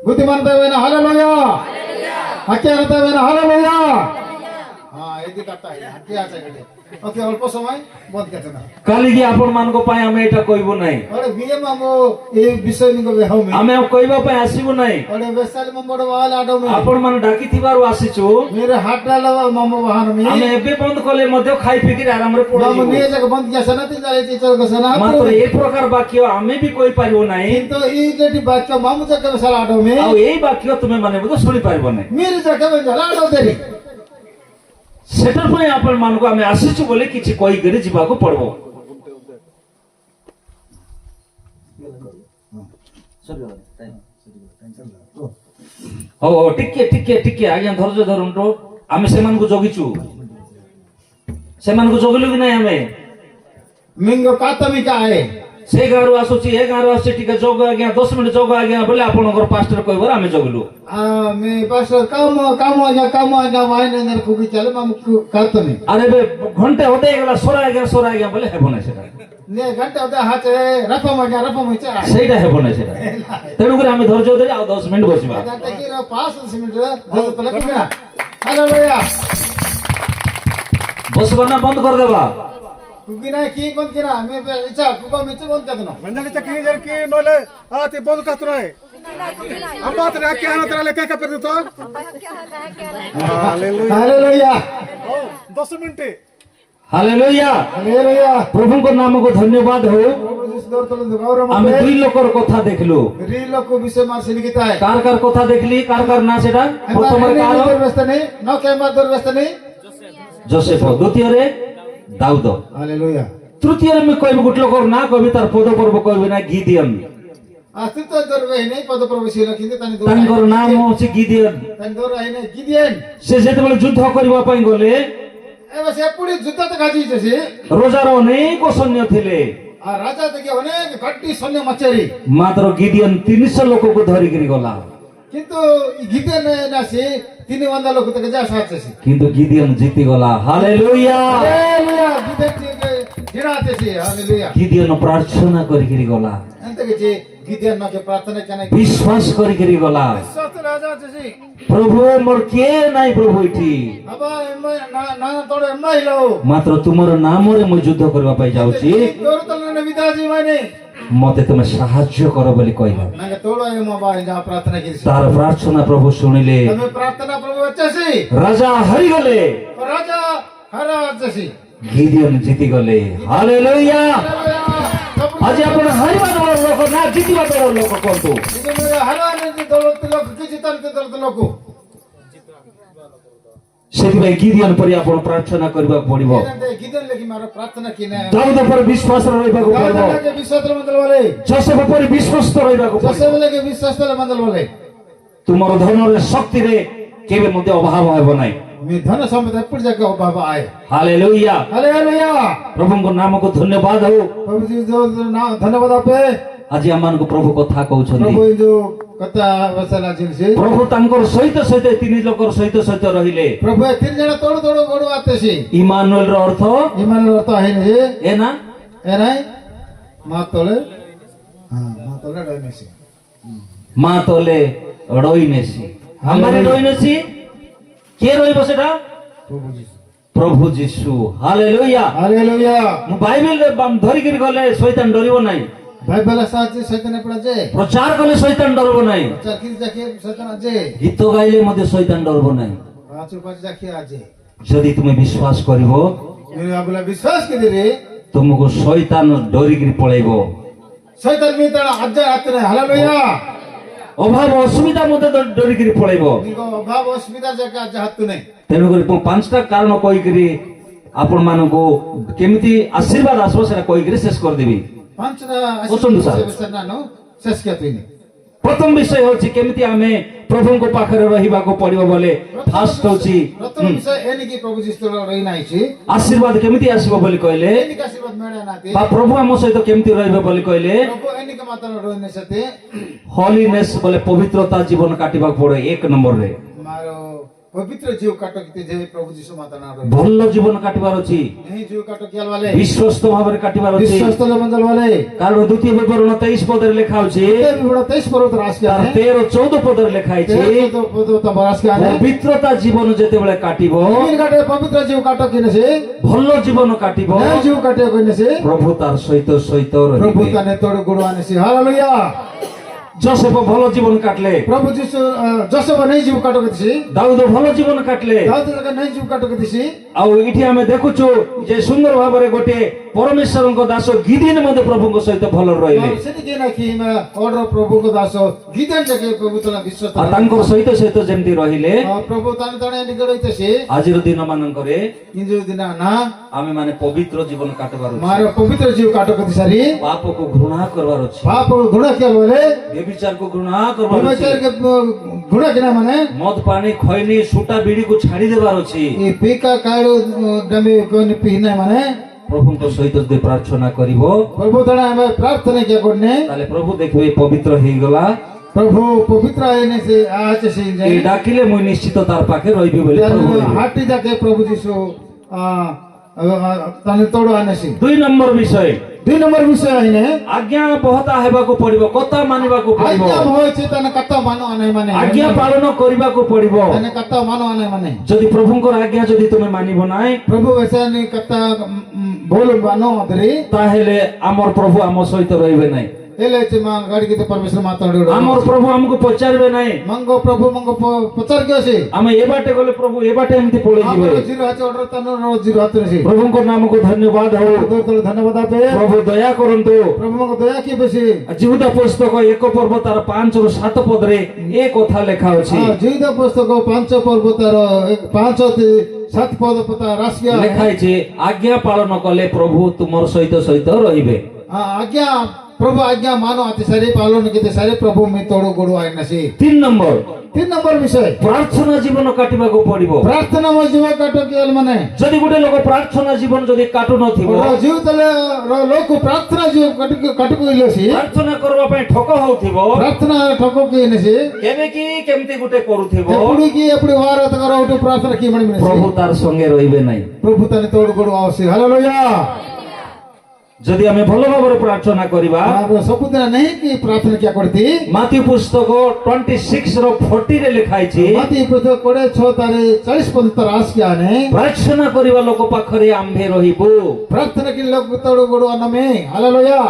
बुद्धिमान देवेना हालेलुया हालेलुया हक्या देवेना हालेलुया हां ଏଠି କାଟା ହେଇଲା କିଏ ଆସେ ଗଲେ ଓକେ ଅଳ୍ପ ସମୟ ବନ୍ଦ କେତେ ନା କାଲିକି ଆପଣ ମାନଙ୍କ ପାଇଁ ଆମେ ଏଇଟା କହିବୁ ନାହିଁ ଅଡେ ବିଏ ମାମୁ ଏ ବିଷୟ ନିକ ବେହାଉ ମେ ଆମେ ଆଉ କହିବା ପାଇଁ ଆସିବୁ ନାହିଁ ଅଡେ ବେସାଲି ମମ୍ବଡ ବାହାଲ ଆଡ ମେ ଆପଣ ମାନେ ଡାକିଥିବାରୁ ଆସିଛୁ मेरे हाथ डाला मामू वाहन में ଆମେ ଏବେ ବନ୍ଦ କଲେ ମଧ୍ୟ ଖାଇ ପିକିରି ଆରାମରେ मामू ପଳେଇଯିବୁ निये जगह बंद किया सना तीन जाले टीचर को सना ମାତ୍ର ଏ ପ୍ରକାର ବାକ୍ୟ ଆମେ ବି କହିପାରିବୁ ନାହିଁ तो ई जेटी बात का मामू जगह बेसाल आडो में ଆଉ ଏଇ ବାକ୍ୟ ତୁମେ ମାନେ ମଧ୍ୟ ଶୁଣିପାରିବ ନାହିଁ मेरे जगह बेसाल आडो देरी ସେଟା ପାଇଁ ଆପଣ ମାନଙ୍କୁ ଆମେ ଆସିଛୁ ବୋଲି କିଛି କହିକରି ଯିବାକୁ ପଡିବ ହଉ ହଉ ଟିକେ ଟିକେ ଟିକେ ଆଜ୍ଞା ଧୈର୍ଯ୍ୟ ଧରନ୍ତୁ ଆମେ ସେମାନଙ୍କୁ ଜଗିଛୁ ସେମାନଙ୍କୁ ଜଗିଲୁ କି ନାହିଁ ଆମେ मिंगो कातमी का है ସେ ଗାଁରୁ ଆସୁଛି ଏ ଗାଁରୁ ଆସୁଛି ଟିକେ ଜଗ ଆଜ୍ଞା 10 ମିନିଟ୍ ଜଗ ଆଜ୍ଞା ବୋଲେ ଆପଣଙ୍କର ପାଷ୍ଟର କହିବାର ଆମେ ଜଗିଲୁ मैं पास काम काम आजा वाई ने खुगी चले मामू कातमी ଆରେ ଏବେ ଘଣ୍ଟେ ହଟେ ହେଇଗଲା ସରା ଆଜ୍ଞା ବୋଲେ ହେବ ନାହିଁ ସେଟା ने घंटे होता हाथ रफम में चा ସେଇଟା ହେବ ନାହିଁ ସେଟା ତେଣୁକରି ଆମେ ଧୈର୍ଯ୍ୟ ଧରି ଆଉ 10 ମିନିଟ୍ ବସିବା घंटे की 5 मिनट दस तो लगी ना हालेलुया ବସିବା ନା ବନ୍ଦ କରିଦେବା खुगी ना की बंद किना मैं इच्छा खुगा में बंद कर देना मंडली चक्री जर की नोले आते बोल कतरा है हम बात रे क्या ना तेरा लेके का कर दो hallelujah hallelujah 10 minute hallelujah hallelujah ପ୍ରଭୁଙ୍କ ନାମକୁ ଧନ୍ୟବାଦ ହଉ प्रभु जिस दौर तले गौरव ଆମେ में ଦୁଇ ଲୋକର କଥା ଦେଖିଲୁ रील को विषय मार से लिखित है କାର କଥା ଦେଖିଲି କାର ନା ସେଟା ପ୍ରଥମରେ କାର व्यस्त नहीं न कैमरा दर व्यस्त नहीं ଯୋସେଫ ଦ୍ୱିତୀୟରେ ଦାଉଦ हालेलुया ତୃତୀୟରେ ମୁଁ କହିବି ଗୋଟେ ଲୋକର ନାଁ କହିବି ତାର ପଦ ପର୍ବ କହିବି ନା ଗିଦିୟନ अस्तित्व दर वे नहीं पद प्रभु से लिखित तनी दर ତାଙ୍କର ନାମ ହେଉଛି ଗିଦିୟନ तनी दर है नहीं गिदियन ସେ ଯେତେବେଳେ ଯୁଦ୍ଧ କରିବା ପାଇଁ ଗଲେ ए बस ये पूरी जुत्ता तक आजी जैसे ରୋଜାର ଅନେକ ସୈନ୍ୟ ଥିଲେ आ राजा तक अनेक घट्टी सैन्य मचेरी ମାତ୍ର ଗିଦିୟନ 300 ଲୋକକୁ ଧରିକିରି ଗଲା किंतु गिदियन ना से 300 लोग तक जा साथ से କିନ୍ତୁ ଗିଦିୟନ ଜିତିଗଲା ହାଲେଲୁୟା हालेलुया गिदियन जिराते से हालेलुया ଗିଦିୟନ ପ୍ରାର୍ଥନା କରିକିରି ଗଲା अंत के गिदियन न के प्रार्थना करने ବିଶ୍ୱାସ କରିକିରି ଗଲା विश्वास राजा जैसे ପ୍ରଭୁ ମୋର କିଏ ନାହିଁ ପ୍ରଭୁ ଏଠି अब ना तोड़े एम्मा हिलो ମାତ୍ର ତୁମର ନାମରେ ମୁଁ ଯୁଦ୍ଧ କରିବା ପାଇଁ ଯାଉଛି दौर तलने ने विदाजी माने ମତେ ତୁମେ ସାହାଯ୍ୟ କର ବୋଲି କହିଲା नागे तोड़ो एम्मा बाई जहाँ प्रार्थना की ତାର ପ୍ରାର୍ଥନା ପ୍ରଭୁ ଶୁଣିଲେ हमें प्रार्थना प्रभु अच्छे से ରାଜା ହାରିଗଲେ और राजा हरा अच्छे से ଗିଦିୟନ ଜିତିଗଲେ ହାଲେଲୁୟା ଆଜି ଆପଣ ହାରିବା ଦଳର ଲୋକ ନା ଜିତିବା ଦଳର ଲୋକ କୁହନ୍ତୁ ಇದು ಮೇರೆ ಹಲವಾರು ದೌಲತ್ ಲೋಕ ಕಿಚಿತಂತೆ ದೌಲತ್ ಲೋಕ ସେଥିପାଇଁ ଗିଦିୟନ ପରି ଆପଣ ପ୍ରାର୍ଥନା କରିବାକୁ ପଡିବ ಏನಂತೆ ಗಿದನ್ ಲೆಗಿ ಮಾರ ಪ್ರಾರ್ಥನಾ ಕಿನೆ ଦାଉଦ ପରି ବିଶ୍ୱାସ ରହିବାକୁ ପଡିବ ದಾವದಗೆ ವಿಶ್ವಾಸಲ ಮಂದಲ ವಲೆ ଯୋସେଫ ପରି ବିଶ୍ୱସ୍ତ ରହିବାକୁ ପଡିବ ಜೋಸೆಫ್ಗೆ ವಿಶ್ವಾಸಲ ಮಂದಲ ವಲೆ ତୁମର ଧନରେ ଶକ୍ତିରେ କେବେ ମଧ୍ୟ ଅଭାବ ହେବ ନାହିଁ ಮಿ ಧನ ಸಂಪದ ಎಪ್ಪಡಿ ಜಾಗ ಒಬ್ಬ ಆಯೆ ହାଲେଲୁୟା ହାଲେଲୁୟା ପ୍ରଭୁଙ୍କ ନାମକୁ ଧନ୍ୟବାଦ ହଉ ପ୍ରଭୁ ଜୀ ଯୋ ନା ଧନ୍ୟବାଦ ଆପେ ଆଜି ଆମମାନଙ୍କୁ ପ୍ରଭୁ କଥା କହୁଛନ୍ତି ପ୍ରଭୁ ଯୋ କଥା ବସଲା ଜିନସି ପ୍ରଭୁ ତାଙ୍କର ସହିତ ସହିତ ଏ ତିନି ଲୋକର ସହିତ ସହିତ ରହିଲେ ପ୍ରଭୁ ଏ ତିନି ଜଣ ତୋଡ଼ ତୋଡ଼ ଗୋଡ଼ ଆତେସି ଇମାନୁଏଲର ଅର୍ଥ ଇମାନ ଅର୍ଥ ହେଇନି ଏ ନା ଏ ନାଇଁ ମା ତଳେ ମା ତଳେ ରହିନେସି ମା ତଲେ ରଇନେସି ଆମମାନେ ରଇନେସି କିଏ ରହିବ ସେଟା ପ୍ରଭୁ ଜୀ ପ୍ରଭୁ ଯୀଶୁ ହାଲେଲୁୟା ହାଲେଲୁୟା ମୁଁ ବାଇବେଲରେ ଧରିକିରି ଗଲେ ଶୈତାନ ଡରିବ ନାହିଁ ବାଇବେଲ ସାହାଯ୍ୟ ସୈତାନ ପଡା ଯେ ପ୍ରଚାର କଲେ ଶୈତାନ ଡରିବ ନାହିଁ ଚାକିରି ଚାକିରି ସୈତାନ ଯେ ଗୀତ ଗାଇଲେ ମଧ୍ୟ ଶୈତାନ ଡରିବ ନାହିଁ ପାଞ୍ଚ ପାଞ୍ଚ ଚାକିରି ଆଜେ ଯଦି ତୁମେ ବିଶ୍ୱାସ କରିବ मेरे आपला विश्वास केले रे ତୁମକୁ ଶୈତାନ ଡରିକିରି ପଳେଇବ सैतान मी तळा आज रात्री हालेलुया ଅଭାବ ଅସୁବିଧା ମଧ୍ୟ ଡରିକିରି ପଳେଇବ निको अभाव असुविधा जका आज हात नाही ତେଣୁକରି ମୁଁ 5ଟା କାରଣ କହିକିରି ଆପଣମାନଙ୍କୁ କେମିତି ଆଶୀର୍ବାଦ ଆସିବ ସେଟା କହିକିରି ଶେଷ କରିଦେବି पांचरा ओसंदु साहेब. नानो शेष क्या तुनी ପ୍ରଥମ ବିଷୟ ହେଉଛି କେମିତି ଆମେ ପ୍ରଭୁଙ୍କ ପାଖରେ ରହିବାକୁ ପଡିବ ବୋଲେ ଫାଷ୍ଟ ହେଉଛି प्रथम विषय एनी की प्रभु जिस्तो रही नाही छि ଆଶୀର୍ବାଦ କେମିତି ଆସିବ ବୋଲି କହିଲେ एनी का आशीर्वाद मेळा नाते ବା ପ୍ରଭୁ ଆମ ସହିତ କେମିତି ରହିବେ ବୋଲି କହିଲେ प्रभु एनी का मात्र रोने सते ହଲିନେସ୍ ବୋଲେ ପବିତ୍ରତା ଜୀବନ କାଟିବାକୁ ପଡେ 1 ନମ୍ବରରେ मारो पवित्र जीव काटक ते जे प्रभु जीशु माता ना रहे ଭଲ ଜୀବନ କାଟିବାର ଅଛି, नहीं जीव काटक केल वाले ବିଶ୍ୱସ୍ତ ଭାବରେ କାଟିବାର ଅଛି। विश्वस्त मंगल वाले କାରଣ ଦ୍ୱିତୀୟ ବିବରଣ 23 ପଦରେ ଲେଖା ଅଛି, ते भी बड़ा 23 पर्वत रास के ତାର आने 13-14 ପଦରେ ଲେଖା ହେଇଛି, तो रास के आने ପବିତ୍ରତା ଜୀବନ ଯେତେବେଳେ କାଟିବ, इन काटे पवित्र जीव काटक किने से ଭଲ ଜୀବନ କାଟିବ, नहीं जीव काटे किने से ପ୍ରଭୁ ତାର ସହିତ ସହିତ प्रभु ରହିବେ। तने तोड़ गुड़ आने से हालेलुया ଯୋସେଫ ଭଲ ଜୀବନ କାଟିଲେ, प्रभु जीशु जोसेफ नहीं जीव काटक दिसी ଦାଉଦ ଭଲ ଜୀବନ କାଟିଲେ। दाऊद जगह नहीं जीव काटक दिसी ଆଉ ଏଠି ଆମେ ଦେଖୁଛୁ ଯେ ସୁନ୍ଦର ଭାବରେ ଗୋଟିଏ ପରମେଶ୍ୱରଙ୍କ ଦାସ ଗିଦିନ ମଧ୍ୟ ପ୍ରଭୁଙ୍କ ସହିତ ଭଲ ରହିଲେ, सेठी के ना कि मैं ऑर्डर प्रभु को दास गीतन जगह प्रभु तने विश्वास ଆଉ ତାଙ୍କର ସହିତ ସହିତ ଯେମିତି ରହିଲେ, प्रभु तने तने निकल होइते से ଆଜିର ଦିନ ମାନଙ୍କରେ इन जो दिन ना ଆମେ ମାନେ ପବିତ୍ର ଜୀବନ କାଟିବାର ଅଛି, मारो पवित्र जीव काटक दिसारी ପାପକୁ ଘୃଣା କରିବାର ଅଛି, पाप गुण केल वाले ବ୍ୟଭିଚାରକୁ ଘୃଣା କରିବାର ଅଛି, विचार के गुण केना माने ମଦ ପାଣି ଖଇନି ସୁଟା ବିଡିକୁ ଛାଡି ଦେବାର ଅଛି। ये पीका काडो डमे कोन पीने माने ପ୍ରଭୁଙ୍କ ସହିତ ଯଦି ପ୍ରାର୍ଥନା କରିବ, प्रभु तने हमें प्रार्थना क्या करने ତାହେଲେ ପ୍ରଭୁ ଦେଖିବେ ପବିତ୍ର ହେଇଗଲା, प्रभु पवित्र आने से आज से ଏ जाए ଡାକିଲେ ମୁଁ ନିଶ୍ଚିତ ତାର ପାଖେ ରହିବି ବୋଲି ପ୍ରଭୁ କହିଲେ। हाटी जाके प्रभु जीशु तने तोड़ आने से 2 ନମ୍ବର ବିଷୟ, 2 नंबर विषय आइने ଆଜ୍ଞା ବହତା ହେବାକୁ ପଡିବ, କଥା ମାନିବାକୁ ପଡିବ, आज्ञा होय छे तने कत्ता मानो आने माने ଆଜ୍ଞା ପାଳନ କରିବାକୁ ପଡିବ। तने कत्ता मानो आने माने ଯଦି ପ୍ରଭୁଙ୍କର ଆଜ୍ଞା ଯଦି ତୁମେ ମାନିବ ନାହିଁ, प्रभु वैसे नहीं कत्ता बोल मानो अदरी ତାହେଲେ ଆମର ପ୍ରଭୁ ଆମ ସହିତ ରହିବେ ନାହିଁ, एले चे मां गाड़ी के परमेश्वर माताडो ଆମର ପ୍ରଭୁ ଆମକୁ ପଚାରିବେ ନାହିଁ। मंगो प्रभु मंगो पचार के से ଆମେ ଏ ବାଟେ ଗଲେ ପ୍ରଭୁ ଏ ବାଟେ ଏମିତି ପଳେଇଯିବେ। हमरो जीरो हाथ ऑर्डर तनो जीरो हाथ से ପ୍ରଭୁଙ୍କ ନାମକୁ ଧନ୍ୟବାଦ ହଉ। तो धन्यवाद आपे ପ୍ରଭୁ ଦୟା କରନ୍ତୁ। प्रभु मंगो दया की बेसी ଜିହୁଦା ପୁସ୍ତକ 1 ପର୍ବ ତାର 5-7 ପଦରେ ଏ କଥା ଲେଖା ଅଛି, जीवित पुस्तक 5 पर्व तार 5-7 पद पता राशिया ଲେଖା ହେଇଛି ଆଜ୍ଞା ପାଳନ କଲେ ପ୍ରଭୁ ତୁମର ସହିତ ସହିତ ରହିବେ। आज्ञा प्रभु आज्ञा मानो आते सारे पालन के सारे प्रभु में तोड़ो गोड़ो आए नसी 3 ନମ୍ବର 3 नंबर विषय ପ୍ରାର୍ଥନା ଜୀବନ କାଟିବାକୁ ପଡିବ। प्रार्थना में जीव काटो के माने ଯଦି ଗୋଟେ ଲୋକ ପ୍ରାର୍ଥନା ଜୀବନ ଯଦି କାଟୁ ନଥିବ, जीव तले लोक प्रार्थना जीव काटको इलोसी ପ୍ରାର୍ଥନା କରିବା ପାଇଁ ଠକ ହଉଥିବ, प्रार्थना ठको के नसी କେବେ କି କେମିତି ଗୋଟେ କରୁଥିବ, एपुडी की एपुडी वार तकर उठो प्रार्थना की मणि ପ୍ରଭୁ ତାର ସଙ୍ଗେ ରହିବେ ନାହିଁ। प्रभु तने तोड़ गोड़ो आवसी हालेलुया ଯଦି ଆମେ ଭଲ ଭାବରେ ପ୍ରାର୍ଥନା କରିବା, आप सबुदिन नहीं की प्रार्थना क्या करती ମାଥ୍ୟୁ ପୁସ୍ତକ 26:40 ରେ ଲେଖା ହେଇଛି, माती पुस्तक पढ़े 6 तारे 40 पद तर आस के आने ପ୍ରାର୍ଥନା କରିବା ଲୋକ ପାଖରେ ଆମ୍ଭେ ରହିବୁ। प्रार्थना के लोग तोड़ गोड़ो अनमे हालेलुया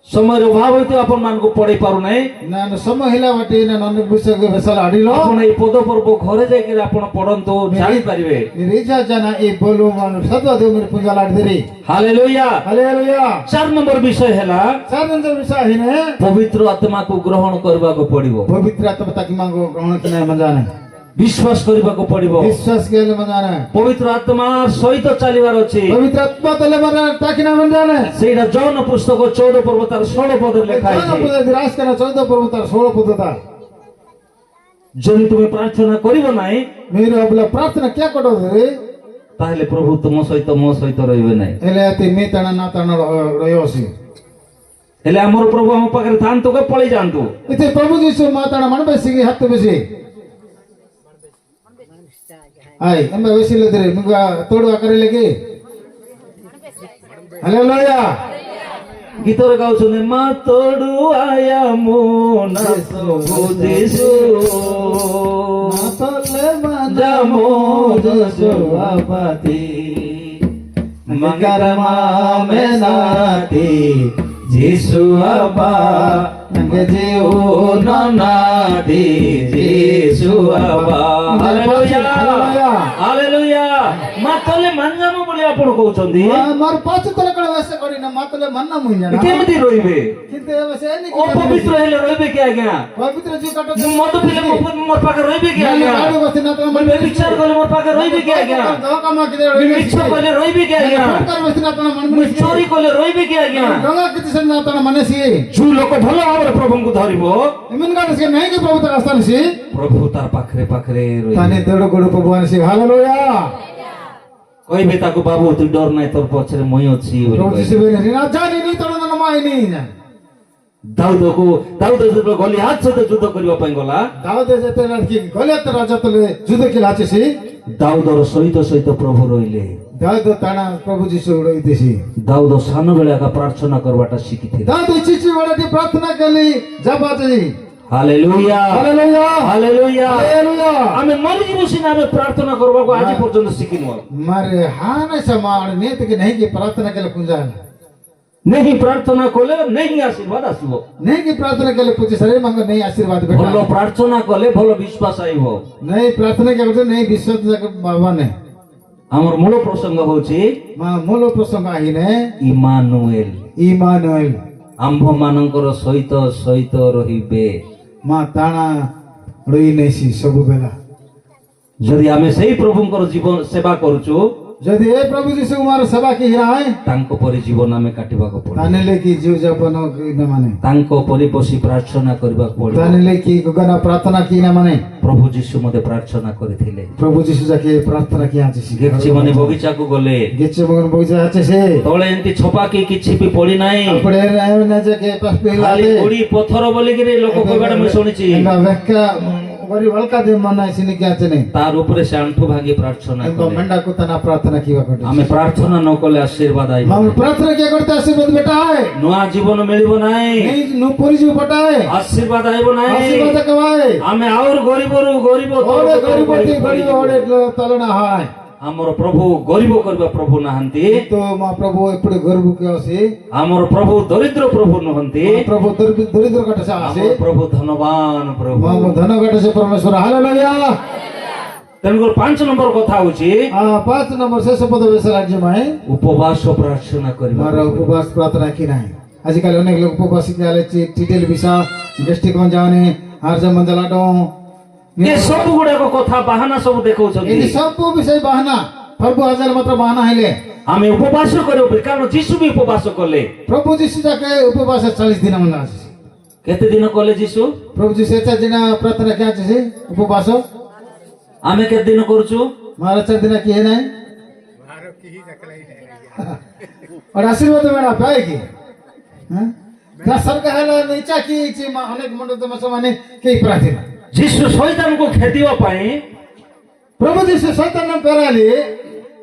ସମୟର ଅଭାବ ହେତୁ ଆପଣ ମାନଙ୍କୁ ପଢେଇ ପାରୁନାହିଁ। ನಾನು ಸಮ ಹಿಲಾವಟಿ ನಾನು ಅನ್ನ ಪುಸ್ತಕ ಬೆಸಲ ಆಡಿलो ଆପଣ ଏଇ ପଦ ପର୍ବ ଘରେ ଯାଇକି ଆପଣ ପଢନ୍ତୁ, ଜାଣିପାରିବେ। ರಿಜಾ ಜನ ಈ ಬೋಲು ಮಾನು ಸದ್ವ ದೇವರ ಪೂಜಾ ಆಡಿದಿರಿ ହାଲେଲୁୟା। ହାଲେଲୁୟା 4 ନମ୍ବର ବିଷୟ ହେଲା ಸಾಧನ ವಿಷಯ ಹಿನೆ ପବିତ୍ର ଆତ୍ମାକୁ ଗ୍ରହଣ କରିବାକୁ ପଡିବ, ಪವಿತ್ರ ಆತ್ಮ ತಾಕಿ ಮಾಂಗೋ ಗ್ರಹಣ ಕಿನ ಮಜಾನೆ ବିଶ୍ୱାସ କରିବାକୁ ପଡିବ, ವಿಶ್ವಾಸ ಕೇಳಿ ಮಜಾನೆ ପବିତ୍ର ଆତ୍ମା ସହିତ ଚାଲିବାର ଅଛି। ಪವಿತ್ರ ಆತ್ಮ ತಲೆ ಮರ ತಾಕಿನ ಮಜಾನೆ ସେଇଟା ଯୌନ ପୁସ୍ତକ 14 ପର୍ବ ତାର 16 ପଦରେ ଲେଖା ಜ್ಞಾನ ହେଇଛି। ಪದ ರಾಜಕನ 14 ಪರ್ವತ 16 ಪದದ ଯଦି ତୁମେ ପ୍ରାର୍ଥନା କରିବ ନାହିଁ, మీరు అబల ప్రార్థన క్యా కొడోದ್ರಿ ତାହେଲେ ପ୍ରଭୁ ତୁମ ସହିତ ମୋ ସହିତ ରହିବେ ନାହିଁ। ಎಲೆ ಅತಿ ಮೀ ತಣ ನಾ ತಣ ರಯೋಸಿ ହେଲେ ଆମର ପ୍ରଭୁ ଆମ ପାଖରେ ଥାଆନ୍ତୁ କି ପଳେଇ ଯାଆନ୍ତୁ। ಇತಿ ಪ್ರಭು ಯೀಸು ಮಾತಾಡ ಮನ ಬೆಸಿಗೆ ಹತ್ತು ಬೆಸಿ ಆಯ್ ನಮ್ಮ ಬೆಸಿಲ್ಲದ್ರಿ ನಿಮ್ಗ ತೋಡು ಆಕರಿಲಿಕ್ಕೆ ହାଲେଲୁୟା ଗୀତରେ ଗାଉଛନ୍ତି, ମା ତୋଡୁ ଆୟା ମୋ ନାଥ ଯୀଶୁ ତଲେ ଯା ମୋ ଯଶୋପାତି ମଗରମା ମେନାତି ଯୀଶୁ ଆବା ನಂಗೆ ଓ ନନାଦି ଯୀଶୁ ଆବା। Hallelujah hallelujah. ମା ତଲେ ମାନଜାମ ବୋଲି ଆପଣ କହୁଛନ୍ତି, ମୋର ପାଛ ତଲେ କଣ ବେସ କରି ନା ମାତଲେ ମନ୍ନା ମୁଇ ଜାନା କେମିତି ରହିବେ? କିନ୍ତୁ ବେସେ ନି ଅପବିତ୍ର ହେଲେ ରହିବେ କି ଆଜ୍ଞା? ପବିତ୍ର ଜି କଟ ମଦ ପିଲେ ମୋର ପାଖରେ ରହିବେ କି ଆଜ୍ଞା? ଗାଡ଼ି ବସି ନା ତମ ବିଚାର କଲେ ମୋର ପାଖରେ ରହିବେ କି ଆଜ୍ଞା? ଧୋକା ମା କିదే ମିଛ କଲେ ରହିବେ କି ଆଜ୍ଞା? ଫଟକାର ବସି ନା ତମ ମନ ଚୋରି କଲେ ରହିବେ କି ଆଜ୍ଞା? ଡଙ୍ଗା କିଛି ସେ ନା ତମ ମନେ ସି ଯୋଉ ଲୋକ ଭଲ ଭାବରେ ପ୍ରଭୁଙ୍କୁ ଧରିବ, ଏମନ ଗାଡ଼ି ସେ ନାହିଁ କି ପ୍ରଭୁ ତାର ସ୍ଥାନ ସି ପ୍ରଭୁ ତାର ପାଖରେ ପାଖରେ ତାନେ ରହିବେ। ଦେଡ଼ ଗୋଡ଼ ପ୍ରଭୁ ଆନସି ହାଲେଲୁୟା କହିବେ ତାକୁ, ବାବୁ ତୁ ଡର ନାହିଁ, ତୋର ପଛରେ ମୁଇଁ ଅଛି ବୋଲି ପ୍ରଭୁ କହିବେ। ଯିବେ ନି ନା ଜାନି ନି ତଣ ନା ମାଇ ନି ଦାଉଦ ଯେତେବେଳେ ଗଲିଆତ ସହିତ ଯୁଦ୍ଧ କରିବା ପାଇଁ ଗଲା, ଦାଉଦ ଯେତେବେଳେ କି ଗଲିଆତ ରାଜା ତଳେ ଯୁଦ୍ଧ କିଲା ଅଛି ସେ ଦାଉଦର ସହିତ ସହିତ ପ୍ରଭୁ ରହିଲେ। ଦାଉଦ ତାଣା ପ୍ରଭୁ ଯୀଶୁ ରହିতেছি। ଦାଉଦ ସାନ ବେଳେ ଆକା ପ୍ରାର୍ଥନା କରବାଟା ଶିଖିଥିଲେ। ଦାଉଦ ଚିଚି ବଡଟି ପ୍ରାର୍ଥନା କଲି ଜବାଛି। Hallelujah hallelujah hallelujah. ହାଲେଲୁୟା। ଆମେ ମରିଯିବୁ ସିନା ଆମେ ପ୍ରାର୍ଥନା କରିବାକୁ ଆଜି ପର୍ଯ୍ୟନ୍ତ ଶିଖିନୁ। मारे हाँ न समान नहीं तो कि नहीं कि प्रार्थना के लिए पूजा नहीं प्रार्थना कले नहीं आशीर्वाद आसीब। नहीं कि प्रार्थना के लिए पूजा शरीर मांगो नहीं आशीर्वाद भल बेटा प्रार्थना कले भल विश्वास आइब। नहीं प्रार्थना के करते नहीं विश्वास जाके बाबा ने हमर मूल प्रसंग होची मां मूल प्रसंग आही ने इमानुएल। इमानुएल आंभ मानकर सहित सहित रहिबे। मां ताना रही नहीं सब बेला जदि आमे सेही प्रभुंकर जीवन सेवा करूछु यदि ए प्रभु यीशु कुमार सेवा की है तांको परि जीवन आमे काटिबाको पड़े। ताने लेकी जीव जपन न माने तांको परि बसी प्रार्थना करबाको पड़े। ताने लेकी गगन प्रार्थना की न माने प्रभु यीशु मते प्रार्थना करथिले। प्रभु यीशु जाके प्रार्थना किया अछि गेछि मने बगीचा को गले गेचे मगन बगीचा अछि से तळे एंती छपा की किछि भी पड़ी नाही। अपने राय न जाके पास खाली पेलाले कोड़ी पत्थर बोली गिरे लोक कहबाडा मैं सुनिछि। एंगा वेक्का गरी बलका दे मना सिने क्या चने तार ऊपर से आंठू भागी प्रार्थना एंगा करे। मंडा को तना प्रार्थना किवा करते आमे प्रार्थना न कले आशीर्वाद आइब। हम प्रार्थना क्या करते आशीर्वाद बेटा है नुआ जीवन मिलिबो नाही। नहीं नो पुरी जीव बेटा है आशीर्वाद आइब नाही। आशीर्वाद कवाए आमे और गरीबरू गरीब ओरे गरीबती गरीब ओरे तलना है हमर प्रभु गरीब करबा प्रभु नाहंती। तो मां प्रभु एपड़े गर्व के आसी हमर प्रभु दरिद्र प्रभु नहंती। प्रभु दरिद्र कट से आसी हमर प्रभु धनवान प्रभु। मां धन कट से परमेश्वर हालेलुया। तेनकर 5 नंबर कथा होची 5 नंबर शेष पद विषय राज्य में उपवास प्रार्थना करबा। मारा उपवास प्रार्थना की नहीं आजकल अनेक लोग उपवास के आले टिटेल विषा गेस्टिक में जाने हर जम मंजलाटो ये सब गुडा को कथा बहाना सब देखौ ये छथि। सब विषय बहाना प्रभु हजार मात्र बहाना हैले आमे उपवास करू कारण यीशु भी उपवास करले। प्रभु यीशु जाके उपवास 40 दिन मन आसी केते दिन करले यीशु? प्रभु यीशु 4 दिन प्रार्थना क्या छै उपवास आमे केते दिन करछु? मारा 4 दिन की है नहीं और आशीर्वाद बेड़ा पाए की हां ता सरकार हला नीचा की अनेक मंडल तो माने के प्रार्थना यीशु शैतान को खेदिवा पाए प्रभु यीशु शैतान पेराली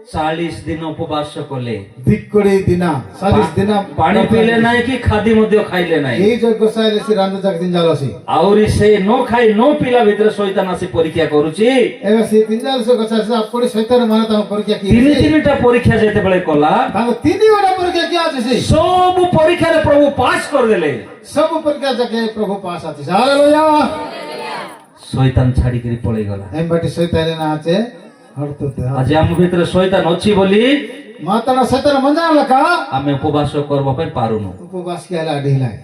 40 दिन उपवास कले। दिक्कड़ी दिना 40 दिन पानी पीले नाही कि खादी मध्य खाइले नाही। यही जो गोसाइले से रांद जग दिन जालसी आउरी से नो खाई नो पीला भीतर शैतान आसी परीक्षा करूची। एबे से दिन जाल से गोसाइ से आपड़ी शैतान माने ता परीक्षा की तीनटा परीक्षा जेते बेले कला तांग तीनी गोटा परीक्षा किया छै सब परीक्षा रे प्रभु पास कर देले। सब परीक्षा जके प्रभु पास आछि हालेलुया। शैतान छाड़ी करी पळै गला। एम बाटी शैतान ना आछे हरतो ते आज हम भीतर शैतान अछि बोली माताना शैतान मंजा लका आमे उपवास करबा पय पारुनु। उपवास केला ढिलाई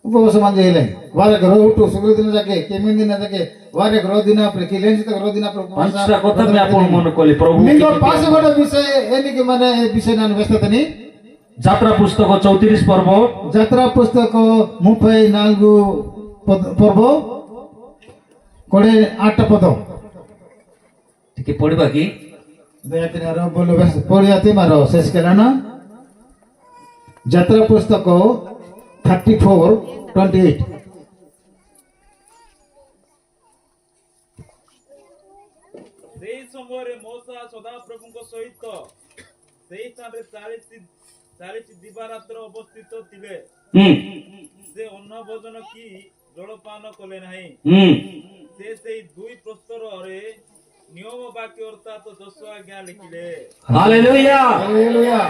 उपवास मंजे हेले वारे घर उठो शुक्र दिन जाके केमिन दिन जाके वारे घर दिन पर कि लेंज तक घर दिन पर पांचटा कथा मैं आपन मन कली प्रभु निको पास गोटा विषय एनी के माने विषय नान व्यस्ततनी यात्रा पुस्तक 34 पर्व यात्रा पुस्तक 34 पर्व कोड़े 8 पद ठीक पढ़िबा कि दयाकरी आरो बोलो बस पढ़ियाते मारो शेष केलाना यात्रा पुस्तक 34:28 ସେଇ ସମୟରେ ମୂଷା ସଦାପ୍ରଭୁଙ୍କ ସହିତ ସେଇ ସ୍ଥାନରେ 40 ଦିବାରାତ୍ର ଅବସ୍ଥିତ ଥିଲେ। ସେ ଅନ୍ନ ଭୋଜନ କି ଜଳପାନ କଲେ ନାହିଁ। ସେ ସେଇ 2 ପ୍ରସ୍ତରରେ नियम वाक्य अर्थात 10 आज्ञा लिखिले। Hallelujah hallelujah.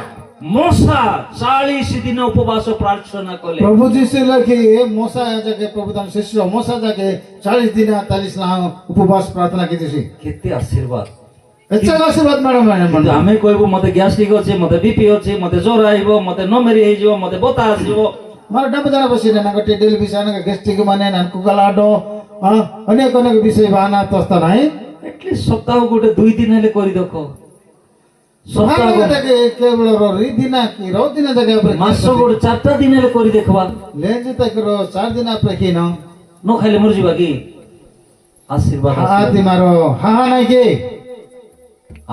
मूसा 40 दिन उपवास प्रार्थना कले। प्रभु यीशु लखे मूसा जाके प्रभु दान शिष्य मूसा जाके 40 दिन 40 ला उपवास प्रार्थना किछि केते आशीर्वाद अच्छा आशीर्वाद मैडम କିନ୍ତୁ ଆମେ କହିବୁ ମତେ ଗ୍ୟାଷ୍ଟ୍ରିକ୍ ଅଛି ମତେ ବିପି ଅଛି ମତେ ଜ୍ୱର ଆଇବ ମତେ ନମେରି ହେଇଯିବ ମତେ ବତା ଆସିବ मार डब जना बसी ना गटे डेल विषय ना गेस्टिक माने ना कुगलाडो अनेक अनेक विषय बहाना तस्ता नाही एटलिस्ट सप्ताह गोटे 2 दिन हेले करि देखो सप्ताह गोटे के केवल रि दिना की रो दिना जगह पर मास गोटे 4टा दिन हेले करि देखबा लेंज तक रो 4 दिन पर की न खाइले मर जिबा की आशीर्वाद आती मारो हा नाही के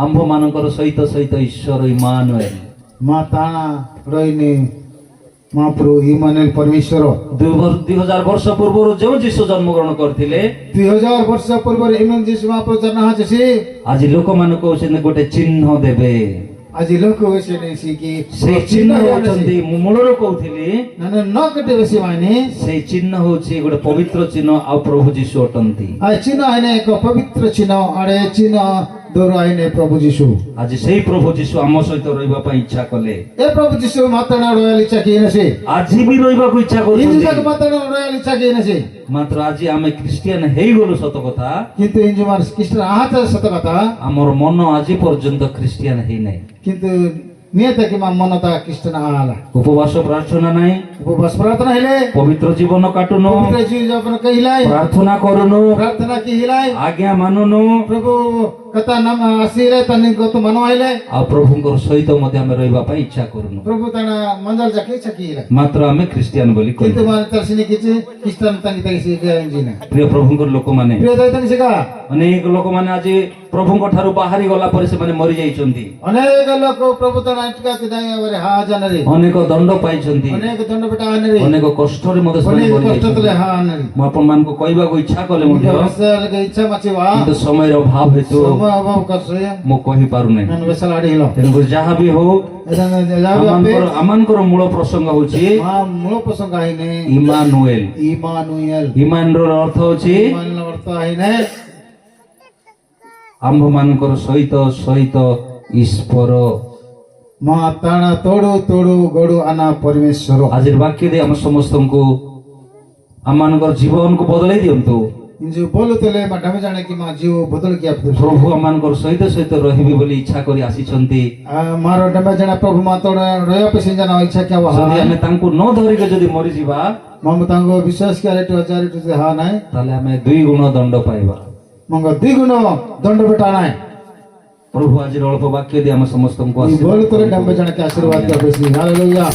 आंभ मानकर सहित सहित ईश्वर इमानुएल माता रोइनी ମହାପ୍ରଭୁ ଇମାନୁଏଲ ପରମେଶ୍ୱର 2000 ବର୍ଷ ପୂର୍ବରୁ ଯେଉଁ ଯୀଶୁ ଜନ୍ମଗ୍ରହଣ କରିଥିଲେ 2000 ବର୍ଷ ପୂର୍ବରୁ ଇମାନ ଯୀଶୁ ମହାପ୍ରଭୁ ଜନ୍ମ ହେଇଛି। ଆଜି ଲୋକମାନେ କହୁଛନ୍ତି ଗୋଟେ ଚିହ୍ନ ଦେବେ। ଆଜି ଲୋକ ବେଶୀ ନେଇଛି କି ସେଇ ଚିହ୍ନ ହଉଛନ୍ତି, ମୁଁ ମୂଳରୁ କହୁଥିଲି, ନ କେଟେ ବେଶୀ ମାନେ ସେଇ ଚିହ୍ନ ହଉଛି ଗୋଟେ ପବିତ୍ର ଚିହ୍ନ, ଆଉ ପ୍ରଭୁ ଯୀଶୁ ଅଟନ୍ତି। ଚିହ୍ନ ଆଇନେ ଏକ ପବିତ୍ର ଚିହ୍ନ, ଆଡ଼େ ଚିହ୍ନ ଦୌର ଆଇନେ ପ୍ରଭୁ ଯୀଶୁ। ଆଜି ସେଇ ପ୍ରଭୁ ଯୀଶୁ ଆମ ସହିତ ରହିବା ପାଇଁ ଇଚ୍ଛା କଲେ। ଏ ପ୍ରଭୁ ଯୀଶୁ ମାତାଣା ରୟାଲ ଇଚ୍ଛା କିଏ ନସେ, ଆଜି ବି ରହିବାକୁ ଇଚ୍ଛା ଇଞ୍ଜୁଜାକ କରୁଛନ୍ତି। ମାତାଣା ରୟାଲ ଇଚ୍ଛା କିଏ ନସେ, ମାତ୍ର ଆଜି ଆମେ ଖ୍ରୀଷ୍ଟିଆନ ହେଇଗଲୁ ସତ କଥା, କିନ୍ତୁ ଇଞ୍ଜୁମାର ଖ୍ରୀଷ୍ଟ ଆହାତ ସତ କଥା, ଆମର ମନ ଆଜି ପର୍ଯ୍ୟନ୍ତ ଖ୍ରୀଷ୍ଟିଆନ ହେଇନାହିଁ। କିନ୍ତୁ ନିୟତ କି ମନତା ଖ୍ରୀଷ୍ଟ ନା ହେଲା। ଉପବାସ ପ୍ରାର୍ଥନା ନାହିଁ, ଉପବାସ ପ୍ରାର୍ଥନା ହେଲେ ପବିତ୍ର ଜୀବନ କାଟୁନୁ, ପବିତ୍ର ଜୀବନ କହିলাই, ପ୍ରାର୍ଥନା କରୁନୁ, ପ୍ରାର୍ଥନା କି ହିলাই, ଆଜ୍ଞା ମାନୁନୁ, ପ୍ରଭୁ କଥା ନାମ ଆସିଲେ ତାନି ଗତ ମାନ ଆଇଲେ, ଆଉ ପ୍ରଭୁଙ୍କର ସହିତ ମଧ୍ୟ ଆମେ ରହିବା ପାଇଁ ଇଚ୍ଛା କରୁନୁ। ପ୍ରଭୁ ତାଣା ମଞ୍ଜଳ ଯାକେ ଛକି ହିଲା, ମାତ୍ର ଆମେ ଖ୍ରୀଷ୍ଟିଆନ ବୋଲି କିନ୍ତୁ କହିବୁ। ମାନେ ତାର ସିନି କିଛି ଖ୍ରୀଷ୍ଟାନ ତାଙ୍କି ତାଙ୍କି ଶିଖା ଇଞ୍ଜିନା ପ୍ରିୟ ପ୍ରଭୁଙ୍କର ଲୋକମାନେ, ପ୍ରିୟ ଦୈତାନି ଶିଖା ଅନେକ ଲୋକମାନେ ଆଜି ପ୍ରଭୁଙ୍କ ଠାରୁ ବାହାରି ଗଲା ପରେ ସେମାନେ ମରି ଯାଇଛନ୍ତି। ଅନେକ ଲୋକ ପ୍ରଭୁ ତାଣା ଇଟକା ତିଦାଇ ଆବରେ ହା ଜାନରେ, ଅନେକ ଦଣ୍ଡ ପାଇଛନ୍ତି, ଅନେକ ଦଣ୍ଡ ବେଟା ଆନରେ, ଅନେକ କଷ୍ଟରେ ମଧ୍ୟ ସେମାନେ ଅନେକ ମରି କଷ୍ଟ ତଲେ ଯାଇଛନ୍ତି। ହା ଆନରେ, ମୁଁ ଆପଣମାନଙ୍କୁ କହିବାକୁ ଇଚ୍ଛା କଲେ ମଧ୍ୟ ଇଚ୍ଛା ମାଚିବା କିନ୍ତୁ ସମୟର ଅଭାବ ହେତୁ ସମୟ ଅଭାବ କରছে ମୁଁ କହିପାରୁନାହିଁ। ನಾನು ಬೆಸಲ ಆಡಿ ಇಲ್ಲ ତେଣୁକରି ଯାହା ବି ହଉ, ଆମମାନଙ୍କର ମୂଳ ପ୍ରସଙ୍ଗ ହଉଛି ಮೂಲ ಪ್ರಸಂಗ ಆಯ್ನೆ ଇମାନୁଏଲ। ಇಮಾನುಯಲ್ ଇମାନର ଅର୍ଥ ହଉଛି ಇಮಾನುಯಲ್ ಅರ್ಥ ಆಯ್ನೆ ଆମ୍ଭମାନଙ୍କର ସହିତ ସହିତ ଈଶ୍ୱର। ಮಾ ತಾಣ ತೋಡು ತೋಡು ଗୋಡು ଆନା ପରମେଶ୍ୱର। ଆଜିର ବାକ୍ୟ ଦେଇ ଆମ ସମସ୍ତଙ୍କୁ ଆମମାନଙ୍କର ଜୀବନକୁ ବଦଳେଇ ଦିଅନ୍ତୁ। ଯୋଉ ବୋଲୁଥିଲେ ଆମେ ଜାଣେ କି ମା ଜୀବ ବଦଳ କିଆ ପ୍ରଭୁ ଆମମାନଙ୍କର ସହିତ ସହିତ ରହିବି ବୋଲି ଇଚ୍ଛା କରି ଆସିଛନ୍ତି। ମାର ଡେମେ ଜଣା ପ୍ରଭୁ ମା ତୋଡ଼ ରହିବା ପାଇଁ ସିନା ଇଚ୍ଛା କିଆ ଯଦି ଆମେ ତାଙ୍କୁ ନ ଧରିକି ଯଦି ମରିଯିବା, ମଙ୍ଗ ତାଙ୍କୁ ବିଶ୍ୱାସ କିଆ ରେଟୁ ହଜାର ରେଟୁ ହା ନାହିଁ, ତାହେଲେ ଆମେ 2 ଗୁଣ ଦଣ୍ଡ ପାଇବା। ମଙ୍ଗ 2 ଗୁଣ ଦଣ୍ଡ ବେଟା ନାହିଁ। ପ୍ରଭୁ ଆଜିର ଅଳ୍ପ ବାକ୍ୟ ଦେଇ ଆମ ସମସ୍ତଙ୍କୁ ବୋଲୁଥିଲେ ଡେମେ ଜଣା କି ଆଶୀର୍ବାଦ ବେଶୀ ହାଲେଲୁୟା।